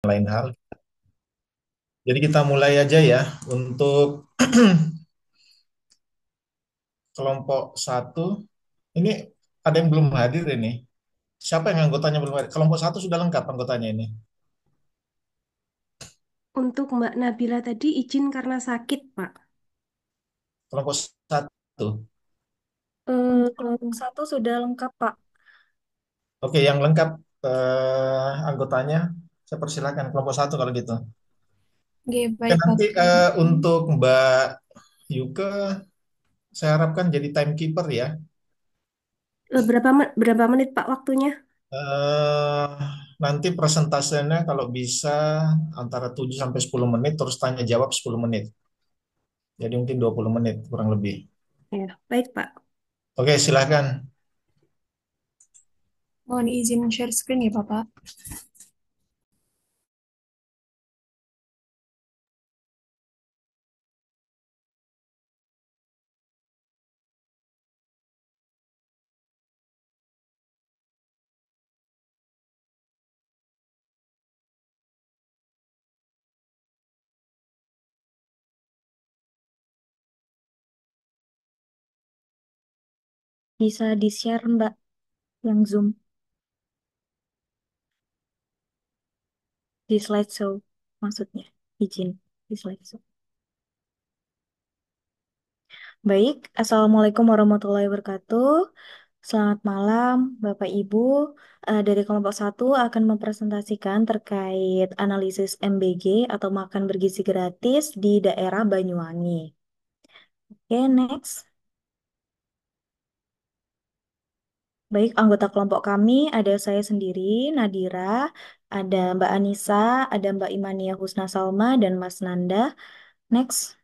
lain hal. Jadi kita mulai aja ya untuk kelompok satu. Ini ada yang belum hadir ini. Siapa yang anggotanya belum hadir? Kelompok satu sudah lengkap anggotanya ini. Untuk Mbak Nabila tadi izin karena sakit, Pak. Kelompok satu. Untuk kelompok satu sudah lengkap, Pak. Oke, yang lengkap anggotanya saya persilakan kelompok satu kalau gitu. Oke, Oke, baik nanti Bapak. untuk Mbak Yuke saya harapkan jadi timekeeper ya. Berapa menit, Pak, waktunya? eh Nanti presentasinya kalau bisa antara 7 sampai 10 menit terus tanya jawab 10 menit. Jadi mungkin 20 menit kurang lebih. Ya, baik, Pak. Oke, silahkan. Mohon izin share screen ya Bapak. Bisa di-share, Mbak, yang Zoom di slideshow, maksudnya. Izin di slideshow. Baik, Assalamualaikum warahmatullahi wabarakatuh. Selamat malam, Bapak Ibu. Dari kelompok satu akan mempresentasikan terkait analisis MBG atau makan bergizi gratis di daerah Banyuwangi. Oke, next. Baik, anggota kelompok kami ada saya sendiri, Nadira, ada Mbak Anissa, ada Mbak Imania Husna Salma, dan Mas Nanda. Next.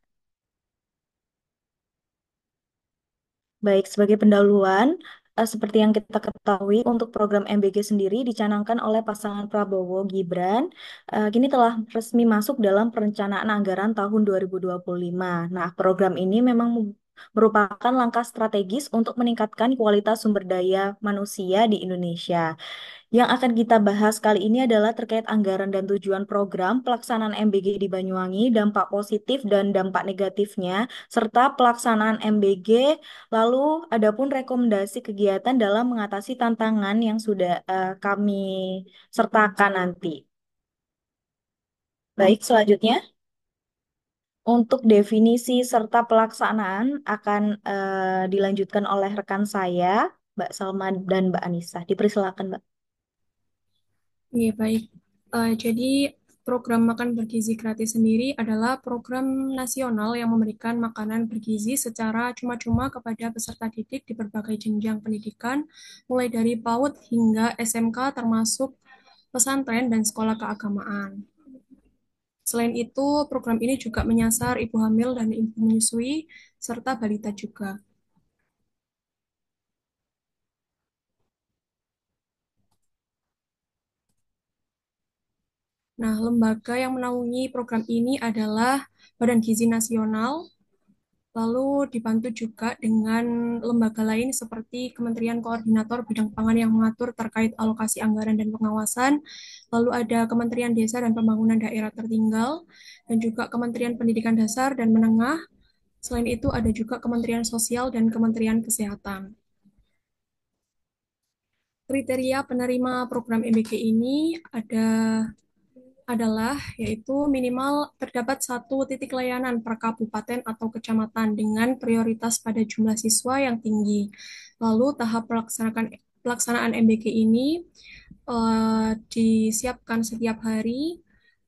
Baik, sebagai pendahuluan, seperti yang kita ketahui, untuk program MBG sendiri dicanangkan oleh pasangan Prabowo Gibran, kini telah resmi masuk dalam perencanaan anggaran tahun 2025. Nah, program ini memang merupakan langkah strategis untuk meningkatkan kualitas sumber daya manusia di Indonesia. Yang akan kita bahas kali ini adalah terkait anggaran dan tujuan program, pelaksanaan MBG di Banyuwangi, dampak positif dan dampak negatifnya, serta pelaksanaan MBG, lalu adapun rekomendasi kegiatan dalam mengatasi tantangan yang sudah kami sertakan nanti. Baik, selanjutnya untuk definisi serta pelaksanaan akan dilanjutkan oleh rekan saya, Mbak Salma dan Mbak Anissa. Dipersilakan, Mbak. Oke, baik. Jadi program makan bergizi gratis sendiri adalah program nasional yang memberikan makanan bergizi secara cuma-cuma kepada peserta didik di berbagai jenjang pendidikan, mulai dari PAUD hingga SMK termasuk pesantren dan sekolah keagamaan. Selain itu, program ini juga menyasar ibu hamil dan ibu menyusui, serta balita juga. Nah, lembaga yang menaungi program ini adalah Badan Gizi Nasional, lalu dibantu juga dengan lembaga lain seperti Kementerian Koordinator Bidang Pangan yang mengatur terkait alokasi anggaran dan pengawasan, lalu ada Kementerian Desa dan Pembangunan Daerah Tertinggal, dan juga Kementerian Pendidikan Dasar dan Menengah. Selain itu ada juga Kementerian Sosial dan Kementerian Kesehatan. Kriteria penerima program MBG ini adalah yaitu minimal terdapat satu titik layanan per kabupaten atau kecamatan dengan prioritas pada jumlah siswa yang tinggi. Lalu tahap pelaksanaan MBG ini disiapkan setiap hari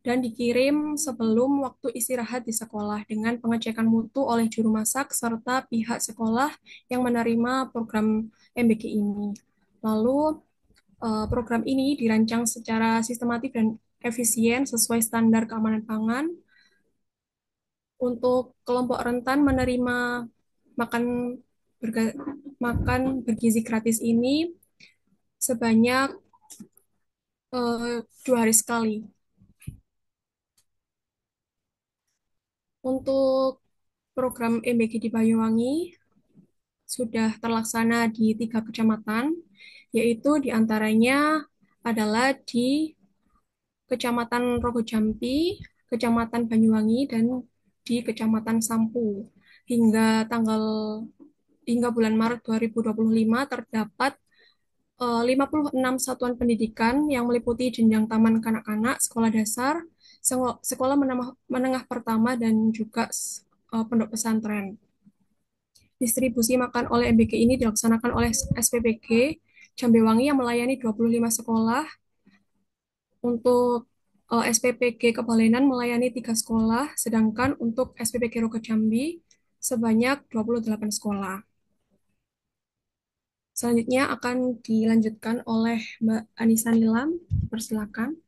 dan dikirim sebelum waktu istirahat di sekolah dengan pengecekan mutu oleh juru masak serta pihak sekolah yang menerima program MBG ini. Lalu program ini dirancang secara sistematif dan efisien sesuai standar keamanan pangan. Untuk kelompok rentan menerima makan berga- makan bergizi gratis ini sebanyak 2 hari sekali. Untuk program MBG di Banyuwangi sudah terlaksana di 3 kecamatan, yaitu diantaranya adalah di Kecamatan Rogojampi, Kecamatan Banyuwangi, dan di Kecamatan Sampu. Hingga bulan Maret 2025 terdapat 56 satuan pendidikan yang meliputi jenjang taman kanak-kanak, sekolah dasar, sekolah menengah pertama, dan juga pondok pesantren. Distribusi makan oleh MBG ini dilaksanakan oleh SPPG Jambewangi yang melayani 25 sekolah. Untuk SPPG Kebalenan melayani 3 sekolah, sedangkan untuk SPPG Rogo Jambi sebanyak 28 sekolah. Selanjutnya akan dilanjutkan oleh Mbak Anissa Nilam. Persilakan.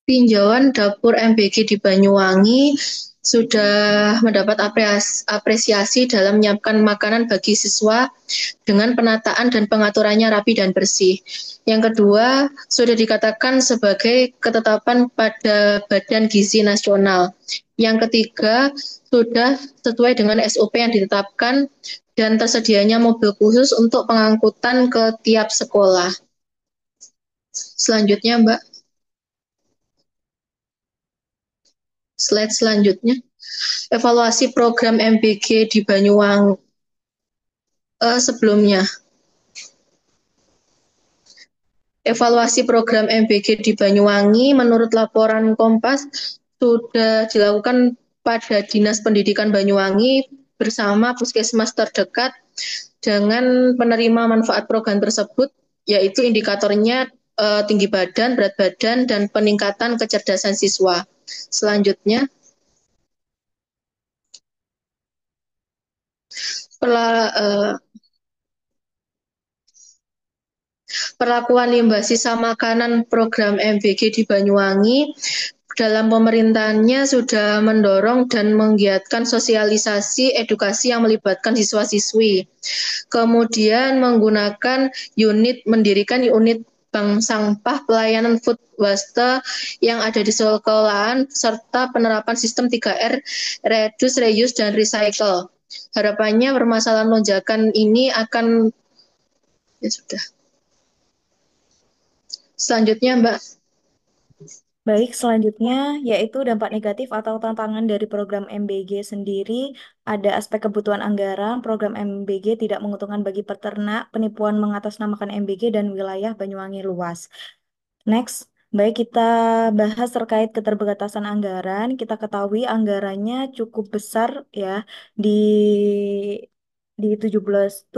Tinjauan dapur MBG di Banyuwangi sudah mendapat apresiasi dalam menyiapkan makanan bagi siswa dengan penataan dan pengaturannya rapi dan bersih. Yang kedua, sudah dikatakan sebagai ketetapan pada Badan Gizi Nasional. Yang ketiga, sudah sesuai dengan SOP yang ditetapkan dan tersedianya mobil khusus untuk pengangkutan ke tiap sekolah. Selanjutnya, Mbak. Slide selanjutnya. Evaluasi program MBG di Banyuwangi sebelumnya. Evaluasi program MBG di Banyuwangi menurut laporan Kompas sudah dilakukan pada Dinas Pendidikan Banyuwangi bersama puskesmas terdekat dengan penerima manfaat program tersebut, yaitu indikatornya tinggi badan, berat badan, dan peningkatan kecerdasan siswa. Selanjutnya, perlakuan limbah sisa makanan program MBG di Banyuwangi dalam pemerintahannya sudah mendorong dan menggiatkan sosialisasi edukasi yang melibatkan siswa-siswi. Kemudian mendirikan unit bank sampah pelayanan food waste yang ada di sekolahan serta penerapan sistem 3R, reduce, reuse, dan recycle. Harapannya permasalahan lonjakan ini akan Selanjutnya, Mbak. Baik, selanjutnya yaitu dampak negatif atau tantangan dari program MBG sendiri. Ada aspek kebutuhan anggaran, program MBG tidak menguntungkan bagi peternak, penipuan mengatasnamakan MBG, dan wilayah Banyuwangi luas. Next, baik kita bahas terkait keterbatasan anggaran. Kita ketahui anggarannya cukup besar ya di 71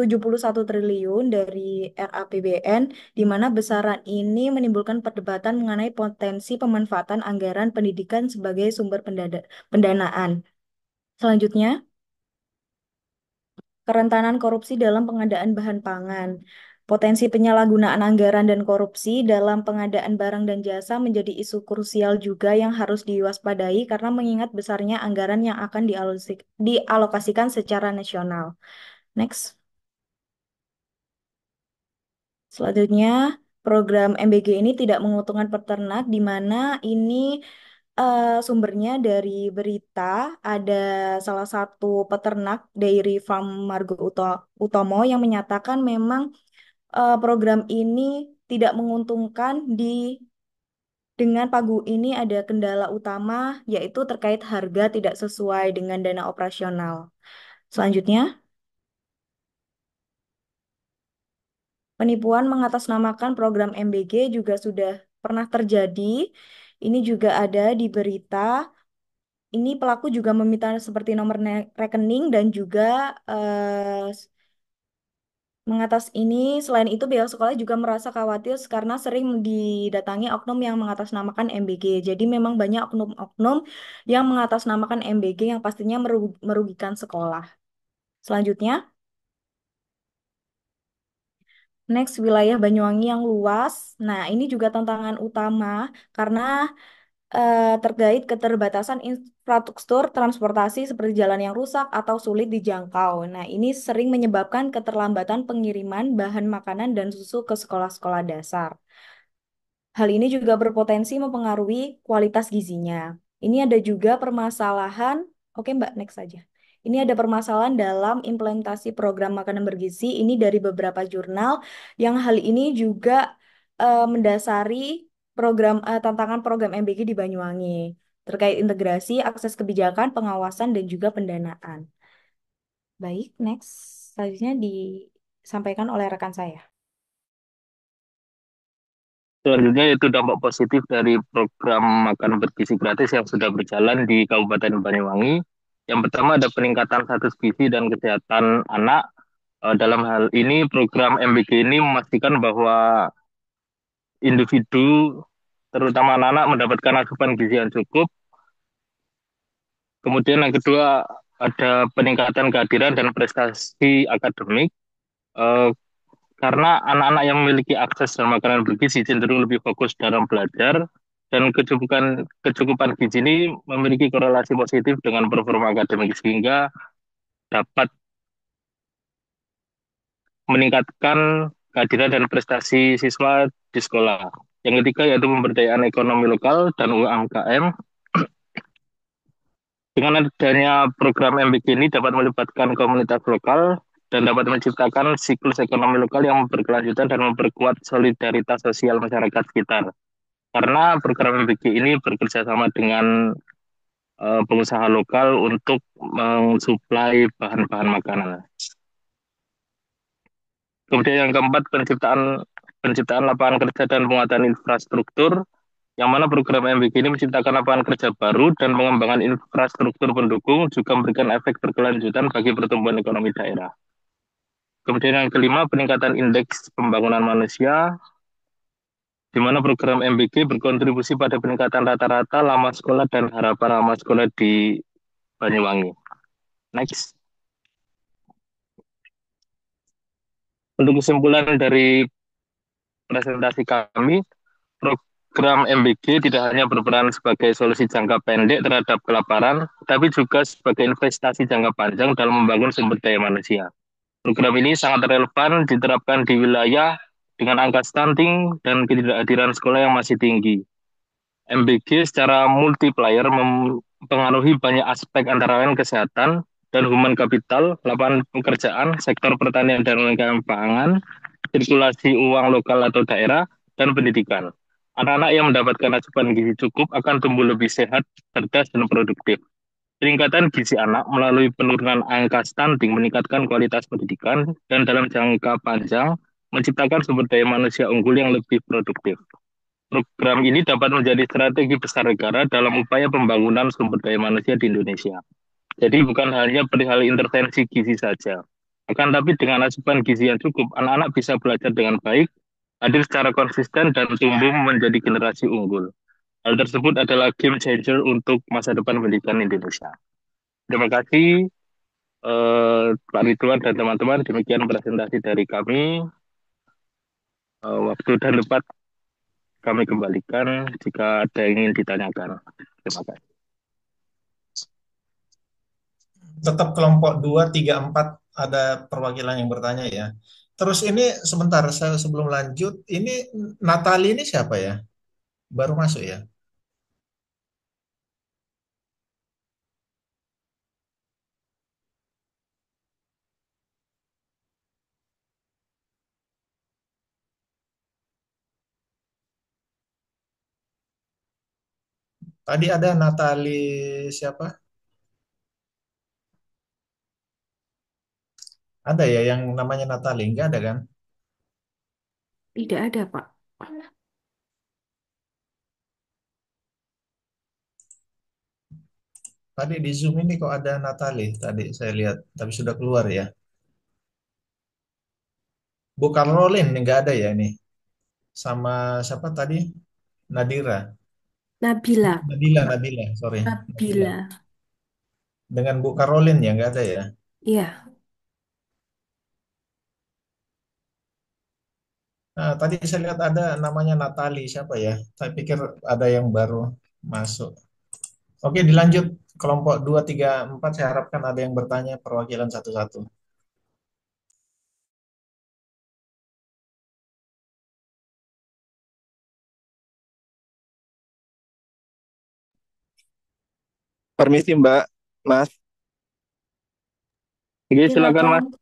triliun dari RAPBN, di mana besaran ini menimbulkan perdebatan mengenai potensi pemanfaatan anggaran pendidikan sebagai sumber pendanaan. Selanjutnya, kerentanan korupsi dalam pengadaan bahan pangan. Potensi penyalahgunaan anggaran dan korupsi dalam pengadaan barang dan jasa menjadi isu krusial juga yang harus diwaspadai karena mengingat besarnya anggaran yang akan dialokasikan secara nasional. Next. Selanjutnya, program MBG ini tidak menguntungkan peternak, di mana ini sumbernya dari berita. Ada salah satu peternak Dairy Farm Margo Utomo yang menyatakan memang program ini tidak menguntungkan dengan pagu ini ada kendala utama yaitu terkait harga tidak sesuai dengan dana operasional. Selanjutnya, penipuan mengatasnamakan program MBG juga sudah pernah terjadi. Ini juga ada di berita. Ini pelaku juga meminta seperti nomor rekening dan juga mengatas ini. Selain itu, pihak sekolah juga merasa khawatir karena sering didatangi oknum yang mengatasnamakan MBG. Jadi memang banyak oknum-oknum yang mengatasnamakan MBG yang pastinya merugikan sekolah. Selanjutnya, next, wilayah Banyuwangi yang luas. Nah, ini juga tantangan utama karena terkait keterbatasan infrastruktur transportasi seperti jalan yang rusak atau sulit dijangkau. Nah, ini sering menyebabkan keterlambatan pengiriman bahan makanan dan susu ke sekolah-sekolah dasar. Hal ini juga berpotensi mempengaruhi kualitas gizinya. Ini ada juga permasalahan, oke Mbak, next saja. Ini ada permasalahan dalam implementasi program makanan bergizi ini dari beberapa jurnal yang hal ini juga mendasari tantangan program MBG di Banyuwangi terkait integrasi, akses kebijakan, pengawasan, dan juga pendanaan. Baik, next. Selanjutnya disampaikan oleh rekan saya. Selanjutnya yaitu dampak positif dari program makan bergizi gratis yang sudah berjalan di Kabupaten Banyuwangi. Yang pertama ada peningkatan status gizi dan kesehatan anak. Dalam hal ini program MBG ini memastikan bahwa individu, terutama anak-anak, mendapatkan asupan gizi yang cukup. Kemudian yang kedua ada peningkatan kehadiran dan prestasi akademik. Eh, karena anak-anak yang memiliki akses dan makanan bergizi cenderung lebih fokus dalam belajar dan kecukupan gizi ini memiliki korelasi positif dengan performa akademik sehingga dapat meningkatkan kehadiran dan prestasi siswa di sekolah. Yang ketiga yaitu pemberdayaan ekonomi lokal dan UMKM. Dengan adanya program MBG ini dapat melibatkan komunitas lokal dan dapat menciptakan siklus ekonomi lokal yang berkelanjutan dan memperkuat solidaritas sosial masyarakat sekitar. Karena program MBG ini bekerja sama dengan pengusaha lokal untuk mensuplai bahan-bahan makanan. Kemudian yang keempat penciptaan lapangan kerja dan penguatan infrastruktur, yang mana program MBG ini menciptakan lapangan kerja baru dan pengembangan infrastruktur pendukung juga memberikan efek berkelanjutan bagi pertumbuhan ekonomi daerah. Kemudian yang kelima, peningkatan indeks pembangunan manusia, di mana program MBG berkontribusi pada peningkatan rata-rata lama sekolah dan harapan lama sekolah di Banyuwangi. Next. Untuk kesimpulan dari presentasi kami, program MBG tidak hanya berperan sebagai solusi jangka pendek terhadap kelaparan, tapi juga sebagai investasi jangka panjang dalam membangun sumber daya manusia. Program ini sangat relevan diterapkan di wilayah dengan angka stunting dan ketidakhadiran sekolah yang masih tinggi. MBG secara multiplier mempengaruhi banyak aspek antara lain kesehatan dan human capital, lapangan pekerjaan, sektor pertanian dan umkm pangan, sirkulasi uang lokal atau daerah, dan pendidikan. Anak-anak yang mendapatkan asupan gizi cukup akan tumbuh lebih sehat, cerdas, dan produktif. Peningkatan gizi anak melalui penurunan angka stunting meningkatkan kualitas pendidikan dan dalam jangka panjang menciptakan sumber daya manusia unggul yang lebih produktif. Program ini dapat menjadi strategi besar negara dalam upaya pembangunan sumber daya manusia di Indonesia. Jadi bukan hanya perihal intervensi gizi saja. Akan tapi dengan asupan gizi yang cukup, anak-anak bisa belajar dengan baik, hadir secara konsisten, dan tumbuh menjadi generasi unggul. Hal tersebut adalah game changer untuk masa depan pendidikan Indonesia. Terima kasih Pak Ridwan dan teman-teman. Demikian presentasi dari kami. Waktu dan tempat kami kembalikan jika ada yang ingin ditanyakan. Terima kasih. Tetap kelompok 2, 3, 4 ada perwakilan yang bertanya ya. Terus ini sebentar, saya sebelum lanjut, ini Natali ini siapa ya? Baru masuk ya? Tadi ada Natali siapa? Ada ya yang namanya Natali? Enggak ada kan? Tidak ada, Pak. Tadi di Zoom ini kok ada Natali? Tadi saya lihat, tapi sudah keluar ya. Bu Karolin enggak ada ya ini. Sama siapa tadi? Nadira. Nabila. Nabila, sorry. Nabila. Nabila. Dengan Bu Karolin ya enggak ada ya. Iya. Nah, tadi saya lihat ada namanya Natali siapa ya? Saya pikir ada yang baru masuk. Oke, dilanjut kelompok 2, 3, 4. Saya harapkan ada yang bertanya perwakilan satu-satu. Permisi Mbak, Mas, Oke, silakan Mas. Silakan.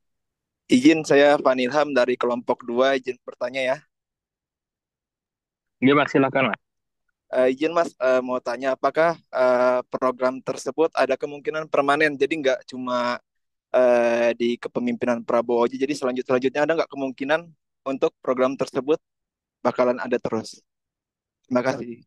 izin saya Van Ilham dari kelompok 2 izin bertanya ya. Iya Mas, silakan Mas. Izin Mas, mau tanya apakah program tersebut ada kemungkinan permanen, jadi nggak cuma di kepemimpinan Prabowo aja, jadi selanjutnya ada nggak kemungkinan untuk program tersebut bakalan ada terus? Terima kasih.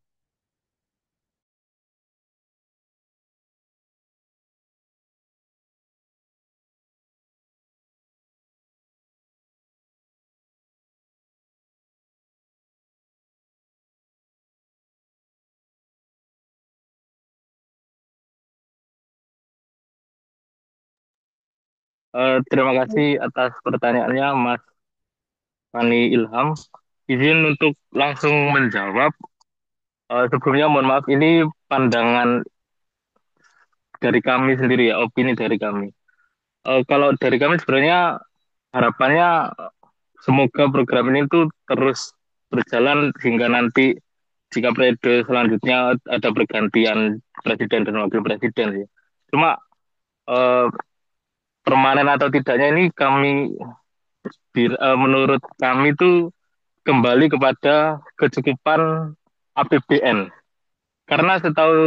Terima kasih atas pertanyaannya Mas Fani Ilham. Izin untuk langsung menjawab. Sebelumnya mohon maaf, ini pandangan dari kami sendiri ya, opini dari kami. Kalau dari kami sebenarnya harapannya semoga program ini tuh terus berjalan hingga nanti jika periode selanjutnya ada pergantian presiden dan wakil presiden ya. Cuma eh, permanen atau tidaknya ini menurut kami itu kembali kepada kecukupan APBN. Karena setahu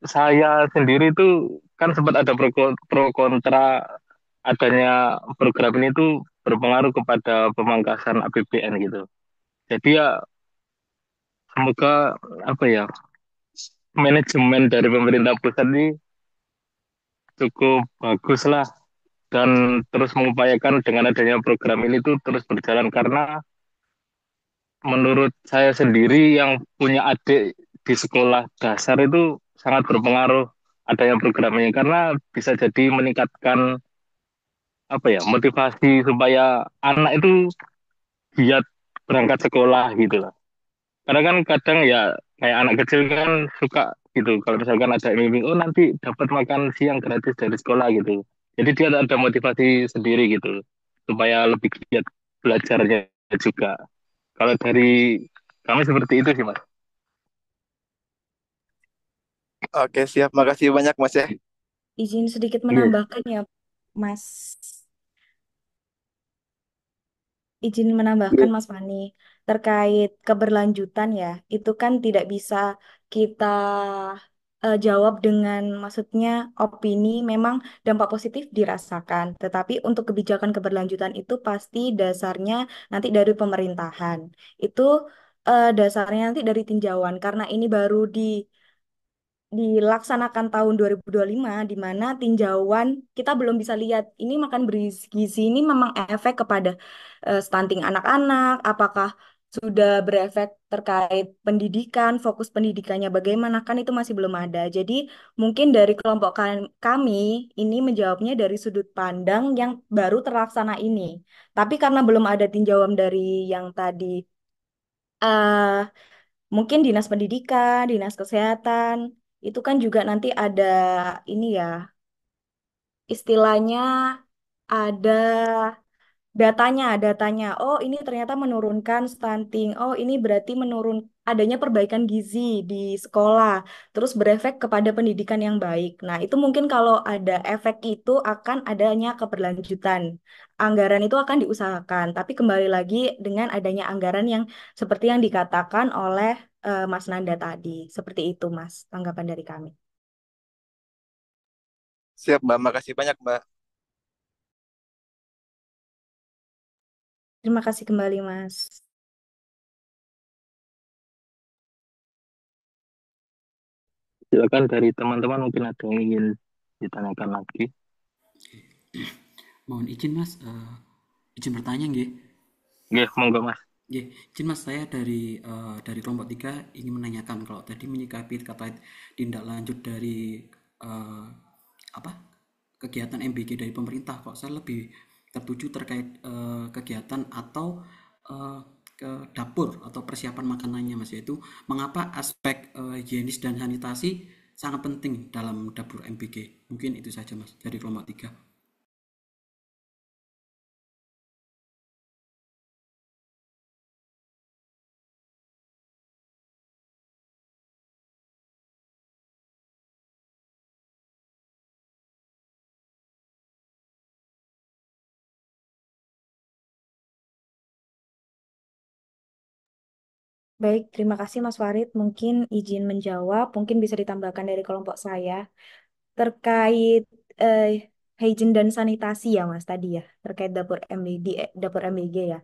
saya sendiri itu kan sempat ada pro kontra adanya program ini tuh berpengaruh kepada pemangkasan APBN gitu. Jadi ya semoga apa ya manajemen dari pemerintah pusat ini cukup bagus lah dan terus mengupayakan dengan adanya program ini tuh terus berjalan karena menurut saya sendiri yang punya adik di sekolah dasar itu sangat berpengaruh adanya program ini karena bisa jadi meningkatkan apa ya motivasi supaya anak itu giat berangkat sekolah gitu lah. Karena kan kadang ya kayak anak kecil kan suka gitu kalau misalkan ada iming oh nanti dapat makan siang gratis dari sekolah gitu. Jadi dia ada motivasi sendiri gitu supaya lebih giat belajarnya juga. Kalau dari kami seperti itu sih Mas. Oke, siap. Makasih banyak Mas ya. Izin sedikit Iya. menambahkan ya, Mas. Izin menambahkan Iya. Mas Fani terkait keberlanjutan ya, itu kan tidak bisa kita jawab dengan maksudnya opini memang dampak positif dirasakan, tetapi untuk kebijakan keberlanjutan itu pasti dasarnya nanti dari pemerintahan. Itu dasarnya nanti dari tinjauan karena ini baru dilaksanakan tahun 2025 di mana tinjauan kita belum bisa lihat ini makan bergizi ini memang efek kepada stunting anak-anak, apakah sudah berefek terkait pendidikan, fokus pendidikannya bagaimana kan itu masih belum ada. Jadi mungkin dari kelompok kami ini menjawabnya dari sudut pandang yang baru terlaksana ini. Tapi karena belum ada tinjauan dari yang tadi eh, mungkin dinas pendidikan, dinas kesehatan, itu kan juga nanti ada ini ya, istilahnya ada datanya. Oh, ini ternyata menurunkan stunting. Oh, ini berarti menurun adanya perbaikan gizi di sekolah, terus berefek kepada pendidikan yang baik. Nah, itu mungkin kalau ada efek itu akan adanya keberlanjutan. Anggaran itu akan diusahakan, tapi kembali lagi dengan adanya anggaran yang seperti yang dikatakan oleh Mas Nanda tadi. Seperti itu, Mas, tanggapan dari kami. Siap Mbak, makasih banyak Mbak. Terima kasih kembali, Mas. Silakan dari teman-teman mungkin ada yang ingin ditanyakan lagi. Mohon izin Mas, izin bertanya nggih. Oke, monggo Mas. Nggih, izin Mas, saya dari kelompok 3 ingin menanyakan kalau tadi menyikapi terkait tindak lanjut dari eh, apa kegiatan MBG dari pemerintah, kok saya lebih tertuju terkait kegiatan atau eh, ke dapur atau persiapan makanannya Mas, yaitu mengapa aspek higienis dan sanitasi sangat penting dalam dapur MBG. Mungkin itu saja Mas dari kelompok 3. Baik, terima kasih Mas Farid. Mungkin izin menjawab, mungkin bisa ditambahkan dari kelompok saya. Terkait eh, hygiene dan sanitasi ya Mas tadi ya, terkait dapur MBG, dapur MBG ya.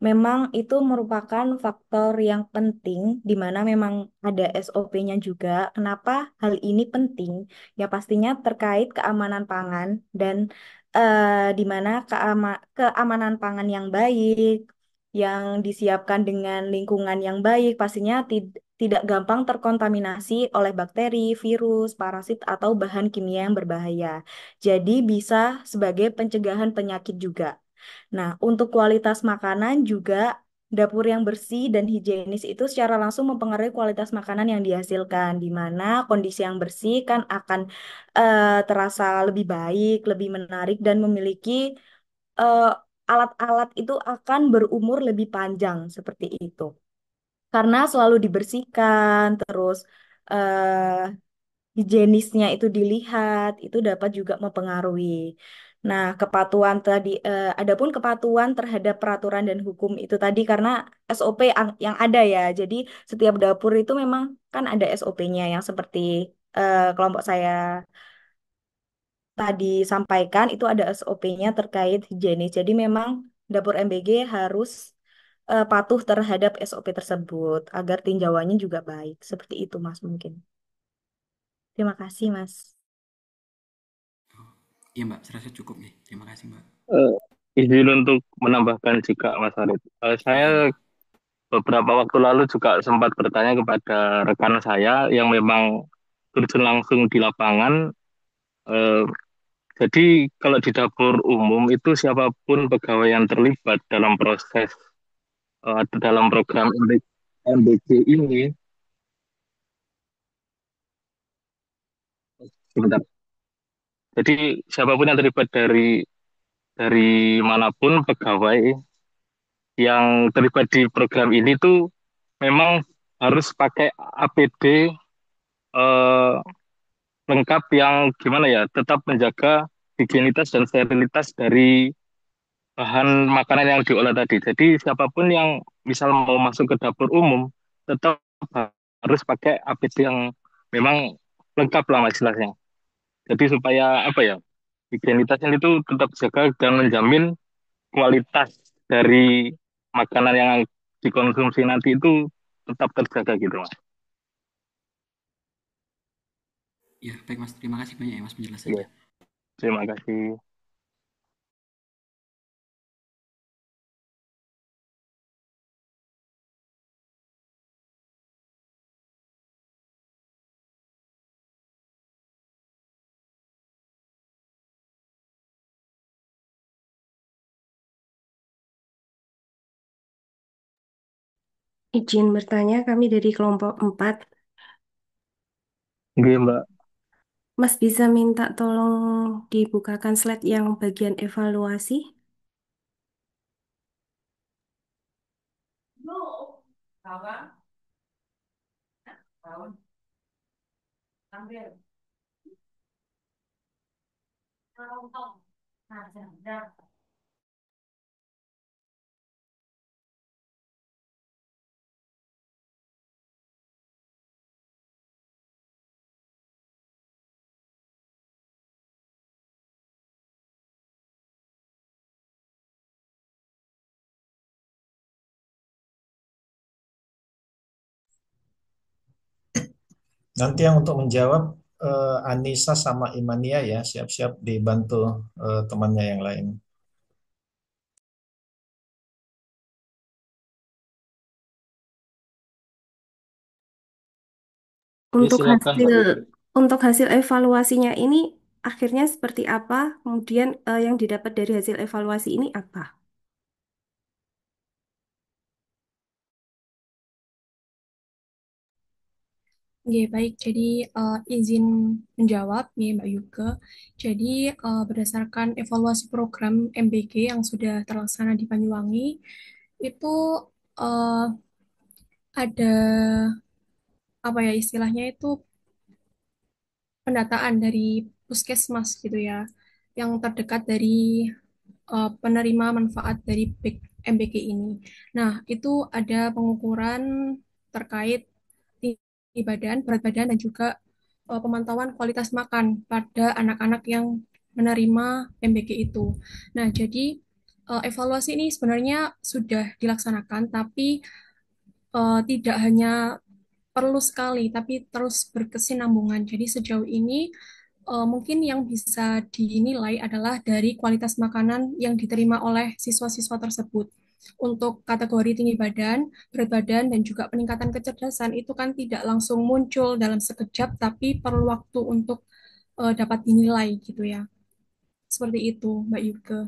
Memang itu merupakan faktor yang penting di mana memang ada SOP-nya juga. Kenapa hal ini penting? Ya pastinya terkait keamanan pangan dan di mana keamanan pangan yang baik, yang disiapkan dengan lingkungan yang baik, pastinya tidak gampang terkontaminasi oleh bakteri, virus, parasit, atau bahan kimia yang berbahaya. Jadi bisa sebagai pencegahan penyakit juga. Nah, untuk kualitas makanan juga dapur yang bersih dan higienis itu secara langsung mempengaruhi kualitas makanan yang dihasilkan, di mana kondisi yang bersih kan akan terasa lebih baik, lebih menarik, dan memiliki eh, alat-alat itu akan berumur lebih panjang seperti itu. Karena selalu dibersihkan, terus higienisnya itu dilihat, itu dapat juga mempengaruhi. Nah, kepatuhan tadi, adapun kepatuhan terhadap peraturan dan hukum itu tadi karena SOP yang ada ya. Jadi setiap dapur itu memang kan ada SOP-nya yang seperti kelompok saya tadi sampaikan itu ada SOP-nya terkait higienis. Jadi memang dapur MBG harus patuh terhadap SOP tersebut agar tinjauannya juga baik. Seperti itu Mas mungkin. Terima kasih Mas. Iya Mbak, serasa cukup nih. Terima kasih Mbak. Eh, izin untuk menambahkan juga Mas Arif. Saya beberapa waktu lalu juga sempat bertanya kepada rekan saya yang memang terjun langsung di lapangan. Eh, jadi kalau di dapur umum itu siapapun pegawai yang terlibat dalam proses atau dalam program MBG ini, sebentar. Jadi siapapun yang terlibat dari manapun pegawai yang terlibat di program ini tuh memang harus pakai APD eh, lengkap yang gimana ya, tetap menjaga higienitas dan sterilitas dari bahan makanan yang diolah tadi. Jadi siapapun yang misal mau masuk ke dapur umum tetap harus pakai APD yang memang lengkap lah mas istilahnya. Jadi supaya apa ya, higienitasnya itu tetap jaga dan menjamin kualitas dari makanan yang dikonsumsi nanti itu tetap terjaga gitu mas. Ya, baik Mas. Terima kasih banyak ya Mas Iya, penjelasannya. terima kasih. Izin bertanya, kami dari kelompok 4. Oke mbak. Mas bisa minta tolong dibukakan slide yang bagian evaluasi? Nanti yang untuk menjawab Anissa sama Imania ya, siap-siap dibantu temannya yang lain. Ya Untuk silakan hasil mbak. untuk hasil evaluasinya ini akhirnya seperti apa? Kemudian yang didapat dari hasil evaluasi ini apa? Oke, baik. Jadi izin menjawab nih Mbak Yuke. Jadi berdasarkan evaluasi program MBG yang sudah terlaksana di Banyuwangi, itu eh, ada apa ya istilahnya itu pendataan dari puskesmas gitu ya, yang terdekat dari penerima manfaat dari MBG ini. Nah, itu ada pengukuran terkait tinggi badan, berat badan, dan juga pemantauan kualitas makan pada anak-anak yang menerima MBG itu. Nah, jadi evaluasi ini sebenarnya sudah dilaksanakan, tapi tidak hanya perlu sekali, tapi terus berkesinambungan. Jadi sejauh ini mungkin yang bisa dinilai adalah dari kualitas makanan yang diterima oleh siswa-siswa tersebut. Untuk kategori tinggi badan, berat badan, dan juga peningkatan kecerdasan itu kan tidak langsung muncul dalam sekejap, tapi perlu waktu untuk dapat dinilai gitu ya. Seperti itu, Mbak Yuke.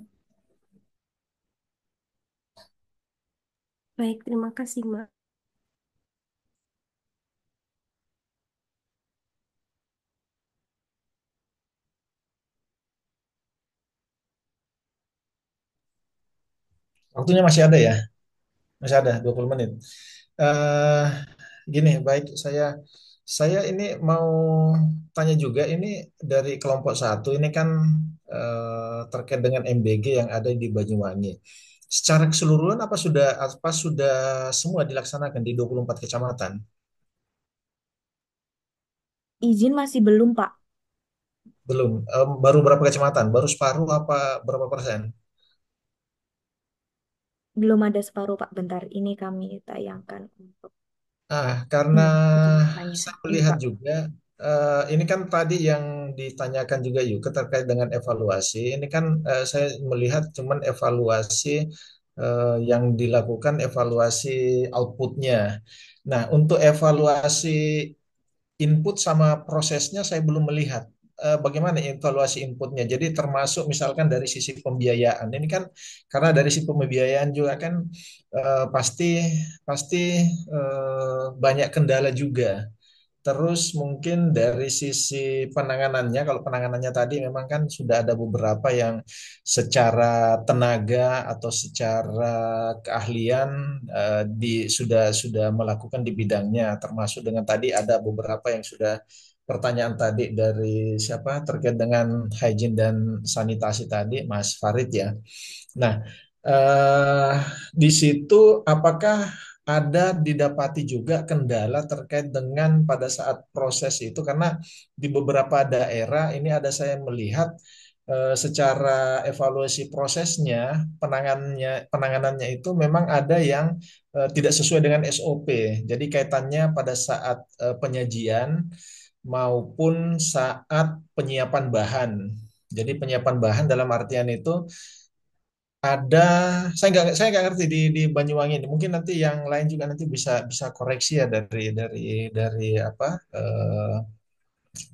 Baik, terima kasih, Mbak. Waktunya masih ada ya? Masih ada 20 menit. eh Gini, baik, saya ini mau tanya juga ini dari kelompok satu ini kan terkait dengan MBG yang ada di Banyuwangi. Secara keseluruhan apa sudah semua dilaksanakan di 24 kecamatan? Izin masih belum, Pak. Belum. Baru berapa kecamatan? Baru separuh apa berapa persen? Belum ada separuh, Pak. Bentar, ini kami tayangkan untuk Karena kecamatannya. saya Ini, melihat Pak. juga ini kan tadi yang ditanyakan juga yuk terkait dengan evaluasi. Ini kan saya melihat cuman evaluasi yang dilakukan evaluasi outputnya. Nah, untuk evaluasi input sama prosesnya saya belum melihat. Bagaimana evaluasi inputnya? Jadi termasuk misalkan dari sisi pembiayaan. Ini kan karena dari sisi pembiayaan juga kan pasti pasti banyak kendala juga. Terus mungkin dari sisi penanganannya, kalau penanganannya tadi memang kan sudah ada beberapa yang secara tenaga atau secara keahlian sudah melakukan di bidangnya, termasuk dengan tadi ada beberapa yang sudah pertanyaan tadi dari siapa terkait dengan hygiene dan sanitasi tadi, Mas Farid ya. Nah, eh, di situ apakah ada didapati juga kendala terkait dengan pada saat proses itu karena di beberapa daerah ini ada saya melihat secara evaluasi prosesnya penanganannya itu memang ada yang tidak sesuai dengan SOP. Jadi kaitannya pada saat penyajian maupun saat penyiapan bahan. Jadi penyiapan bahan dalam artian itu ada saya nggak ngerti di Banyuwangi ini. Mungkin nanti yang lain juga nanti bisa bisa koreksi ya dari apa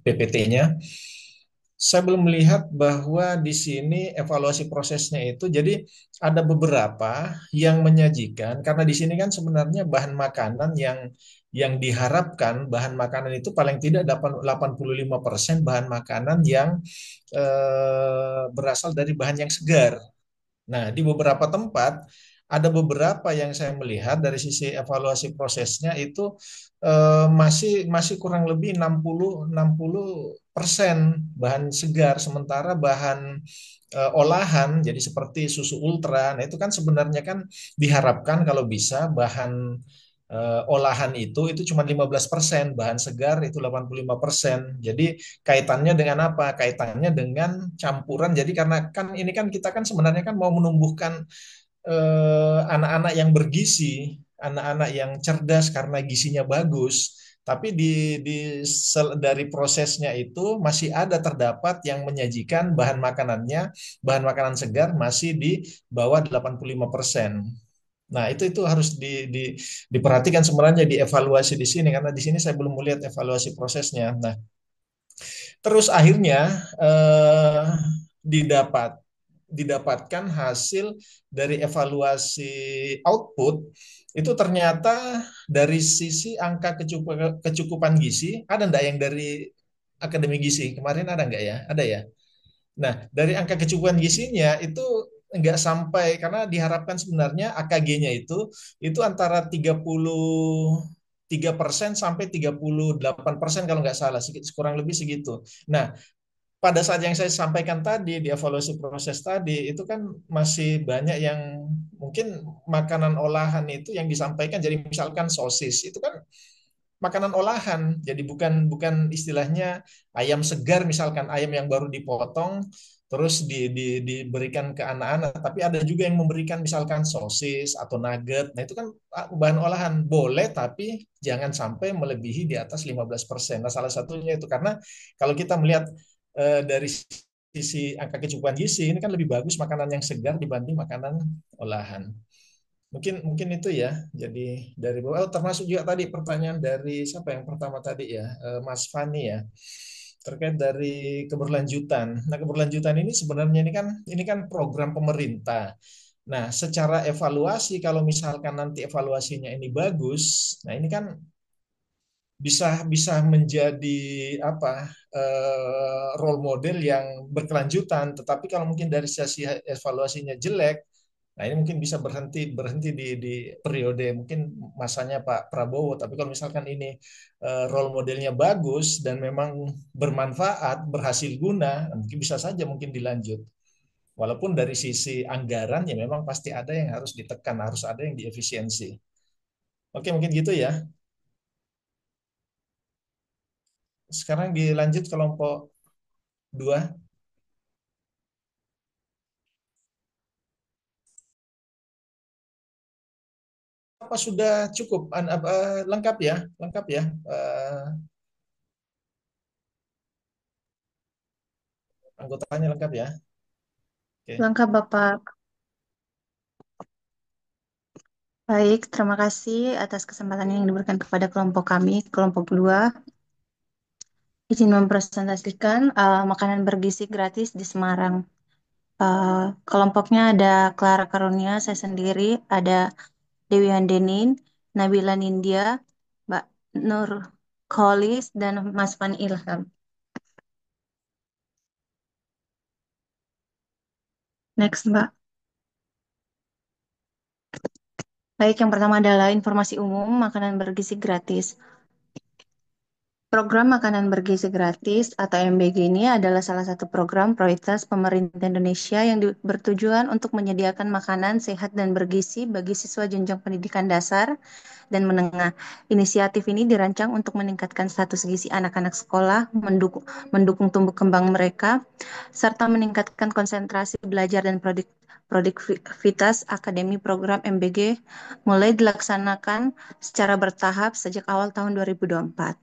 PPT-nya. Saya belum melihat bahwa di sini evaluasi prosesnya itu jadi ada beberapa yang menyajikan karena di sini kan sebenarnya bahan makanan yang diharapkan bahan makanan itu paling tidak 85% bahan makanan yang berasal dari bahan yang segar. Nah, di beberapa tempat ada beberapa yang saya melihat dari sisi evaluasi prosesnya itu masih masih kurang lebih 60% bahan segar, sementara bahan olahan jadi seperti susu ultra. Nah, itu kan sebenarnya kan diharapkan kalau bisa bahan olahan itu cuma 15%, bahan segar itu 85%. Jadi kaitannya dengan apa? Kaitannya dengan campuran. Jadi karena kan ini kan kita kan sebenarnya kan mau menumbuhkan anak-anak yang bergizi, anak-anak yang cerdas karena gizinya bagus. Tapi dari prosesnya itu masih ada terdapat yang menyajikan bahan makanannya, bahan makanan segar masih di bawah 85%. Nah, itu harus diperhatikan sebenarnya dievaluasi di sini karena di sini saya belum melihat evaluasi prosesnya. Nah, terus akhirnya didapat didapatkan hasil dari evaluasi output itu ternyata dari sisi angka kecukupan gizi ada enggak yang dari Akademi Gizi kemarin ada enggak ya? Ada ya. Nah, dari angka kecukupan gizinya itu enggak sampai karena diharapkan sebenarnya AKG-nya itu antara 33% sampai 38% kalau nggak salah, kurang lebih segitu. Nah, pada saat yang saya sampaikan tadi di evaluasi proses tadi itu kan masih banyak yang mungkin makanan olahan itu yang disampaikan jadi misalkan sosis itu kan makanan olahan. Jadi bukan bukan istilahnya ayam segar misalkan ayam yang baru dipotong terus diberikan ke anak-anak. Tapi ada juga yang memberikan misalkan sosis atau nugget. Nah itu kan bahan olahan boleh tapi jangan sampai melebihi di atas 15%. Nah salah satunya itu karena kalau kita melihat dari sisi angka kecukupan gizi ini kan lebih bagus makanan yang segar dibanding makanan olahan. Mungkin mungkin itu ya. Jadi dari bawah termasuk juga tadi pertanyaan dari siapa yang pertama tadi ya, Mas Fani ya. Terkait dari keberlanjutan. Nah, keberlanjutan ini sebenarnya ini kan program pemerintah. Nah, secara evaluasi kalau misalkan nanti evaluasinya ini bagus, nah ini kan bisa bisa menjadi apa role model yang berkelanjutan. Tetapi kalau mungkin dari sisi evaluasinya jelek, nah ini mungkin bisa berhenti berhenti di periode mungkin masanya Pak Prabowo. Tapi kalau misalkan ini role modelnya bagus dan memang bermanfaat, berhasil guna, nah mungkin bisa saja mungkin dilanjut. Walaupun dari sisi anggaran ya memang pasti ada yang harus ditekan, harus ada yang diefisiensi. Oke, mungkin gitu ya. Sekarang dilanjut kelompok 2. Apa sudah cukup? Lengkap ya? Lengkap ya? Anggotanya lengkap ya? Oke. Lengkap Bapak. Baik, terima kasih atas kesempatan yang diberikan kepada kelompok kami, kelompok 2. Izin mempresentasikan makanan bergizi gratis di Semarang. Kelompoknya ada Clara Karunia, saya sendiri, ada Dewi Handenin, Nabila Nindya, Mbak Nur Kholis, dan Mas Fan Ilham. Next, Mbak. Baik, yang pertama adalah informasi umum makanan bergizi gratis. Program Makanan Bergizi Gratis atau MBG ini adalah salah satu program prioritas pemerintah Indonesia yang bertujuan untuk menyediakan makanan sehat dan bergizi bagi siswa jenjang pendidikan dasar dan menengah. Inisiatif ini dirancang untuk meningkatkan status gizi anak-anak sekolah, mendukung tumbuh kembang mereka, serta meningkatkan konsentrasi belajar dan produktivitas akademi. Program MBG mulai dilaksanakan secara bertahap sejak awal tahun 2024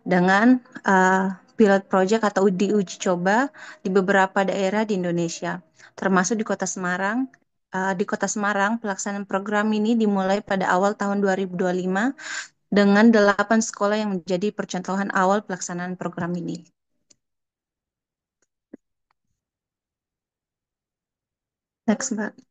dengan pilot project atau uji coba di beberapa daerah di Indonesia, termasuk di Kota Semarang. Di Kota Semarang, pelaksanaan program ini dimulai pada awal tahun 2025 dengan 8 sekolah yang menjadi percontohan awal pelaksanaan program ini. Next, Mbak.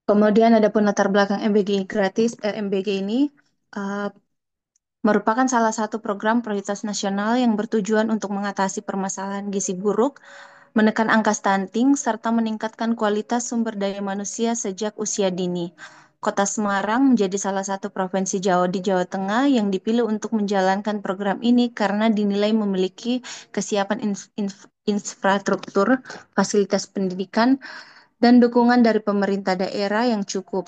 Kemudian ada pun latar belakang MBG gratis. MBG ini merupakan salah satu program prioritas nasional yang bertujuan untuk mengatasi permasalahan gizi buruk, menekan angka stunting, serta meningkatkan kualitas sumber daya manusia sejak usia dini. Kota Semarang menjadi salah satu provinsi di Jawa Tengah yang dipilih untuk menjalankan program ini karena dinilai memiliki kesiapan infrastruktur, fasilitas pendidikan, dan dukungan dari pemerintah daerah yang cukup.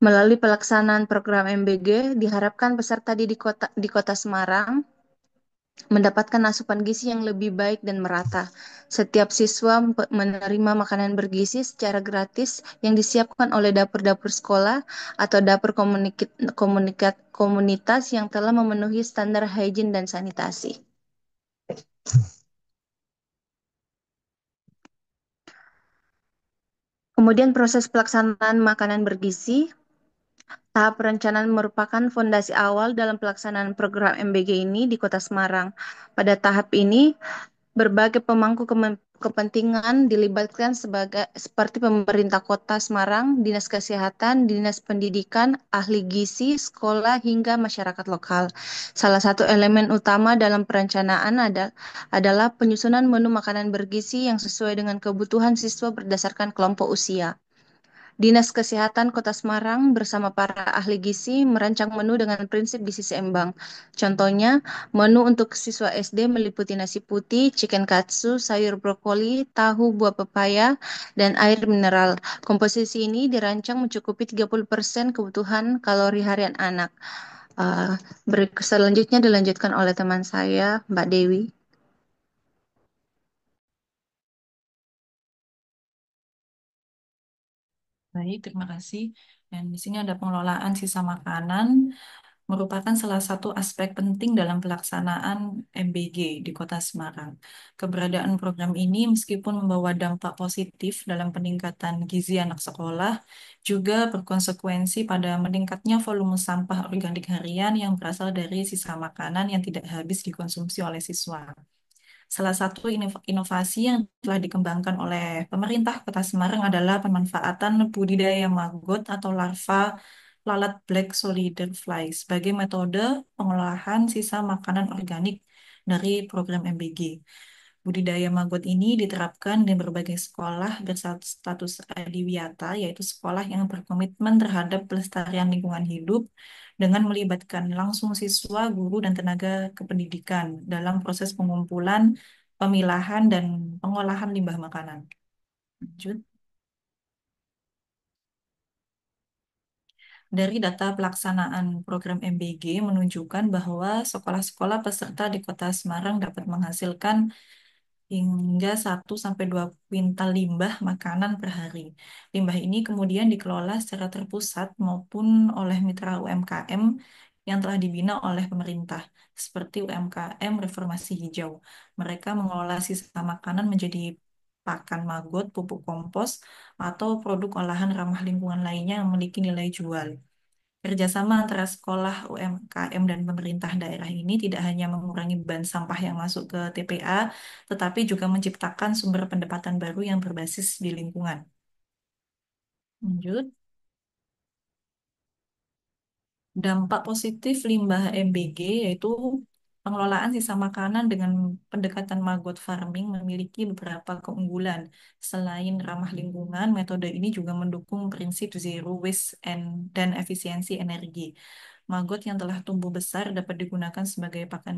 Melalui pelaksanaan program MBG, diharapkan peserta di Kota Semarang mendapatkan asupan gizi yang lebih baik dan merata. Setiap siswa menerima makanan bergizi secara gratis yang disiapkan oleh dapur-dapur sekolah atau dapur komunitas yang telah memenuhi standar hygiene dan sanitasi. Kemudian proses pelaksanaan makanan bergizi. Tahap perencanaan merupakan fondasi awal dalam pelaksanaan program MBG ini di Kota Semarang. Pada tahap ini, berbagai pemangku kepentingan dilibatkan seperti pemerintah Kota Semarang, Dinas Kesehatan, Dinas Pendidikan, ahli gizi, sekolah, hingga masyarakat lokal. Salah satu elemen utama dalam perencanaan adalah penyusunan menu makanan bergizi yang sesuai dengan kebutuhan siswa berdasarkan kelompok usia. Dinas Kesehatan Kota Semarang bersama para ahli gizi merancang menu dengan prinsip gizi seimbang. Contohnya, menu untuk siswa SD meliputi nasi putih, chicken katsu, sayur brokoli, tahu buah pepaya, dan air mineral. Komposisi ini dirancang mencukupi 30% kebutuhan kalori harian anak. Selanjutnya dilanjutkan oleh teman saya, Mbak Dewi. Baik, terima kasih. Dan di sini ada pengelolaan sisa makanan merupakan salah satu aspek penting dalam pelaksanaan MBG di Kota Semarang. Keberadaan program ini meskipun membawa dampak positif dalam peningkatan gizi anak sekolah, juga berkonsekuensi pada meningkatnya volume sampah organik harian yang berasal dari sisa makanan yang tidak habis dikonsumsi oleh siswa. Salah satu inovasi yang telah dikembangkan oleh pemerintah Kota Semarang adalah pemanfaatan budidaya maggot atau larva lalat black soldier fly sebagai metode pengolahan sisa makanan organik dari program MBG. Budidaya maggot ini diterapkan di berbagai sekolah berstatus adiwiyata, yaitu sekolah yang berkomitmen terhadap pelestarian lingkungan hidup dengan melibatkan langsung siswa, guru, dan tenaga kependidikan dalam proses pengumpulan, pemilahan, dan pengolahan limbah makanan. Lanjut. Dari data pelaksanaan program MBG menunjukkan bahwa sekolah-sekolah peserta di Kota Semarang dapat menghasilkan hingga 1 sampai 2 kuintal limbah makanan per hari. Limbah ini kemudian dikelola secara terpusat maupun oleh mitra UMKM yang telah dibina oleh pemerintah, seperti UMKM Reformasi Hijau. Mereka mengelola sisa makanan menjadi pakan maggot, pupuk kompos, atau produk olahan ramah lingkungan lainnya yang memiliki nilai jual. Kerjasama antara sekolah, UMKM, dan pemerintah daerah ini tidak hanya mengurangi beban sampah yang masuk ke TPA, tetapi juga menciptakan sumber pendapatan baru yang berbasis di lingkungan. Lanjut. Dampak positif limbah MBG yaitu pengelolaan sisa makanan dengan pendekatan maggot farming memiliki beberapa keunggulan. Selain ramah lingkungan, metode ini juga mendukung prinsip zero waste dan efisiensi energi. Maggot yang telah tumbuh besar dapat digunakan sebagai pakan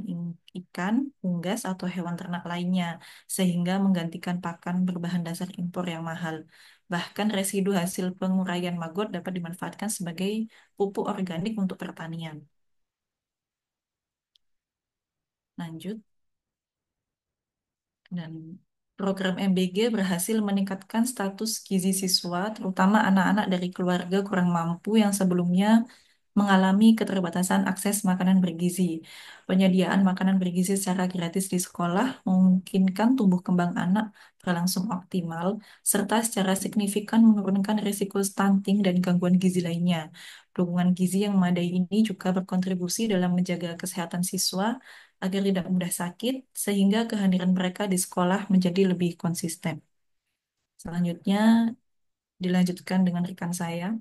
ikan, unggas, atau hewan ternak lainnya, sehingga menggantikan pakan berbahan dasar impor yang mahal. Bahkan residu hasil penguraian maggot dapat dimanfaatkan sebagai pupuk organik untuk pertanian. Lanjut. Dan program MBG berhasil meningkatkan status gizi siswa, terutama anak-anak dari keluarga kurang mampu yang sebelumnya mengalami keterbatasan akses makanan bergizi. Penyediaan makanan bergizi secara gratis di sekolah memungkinkan tumbuh kembang anak berlangsung optimal, serta secara signifikan menurunkan risiko stunting dan gangguan gizi lainnya. Dukungan gizi yang memadai ini juga berkontribusi dalam menjaga kesehatan siswa agar tidak mudah sakit, sehingga kehadiran mereka di sekolah menjadi lebih konsisten. Selanjutnya dilanjutkan dengan rekan saya.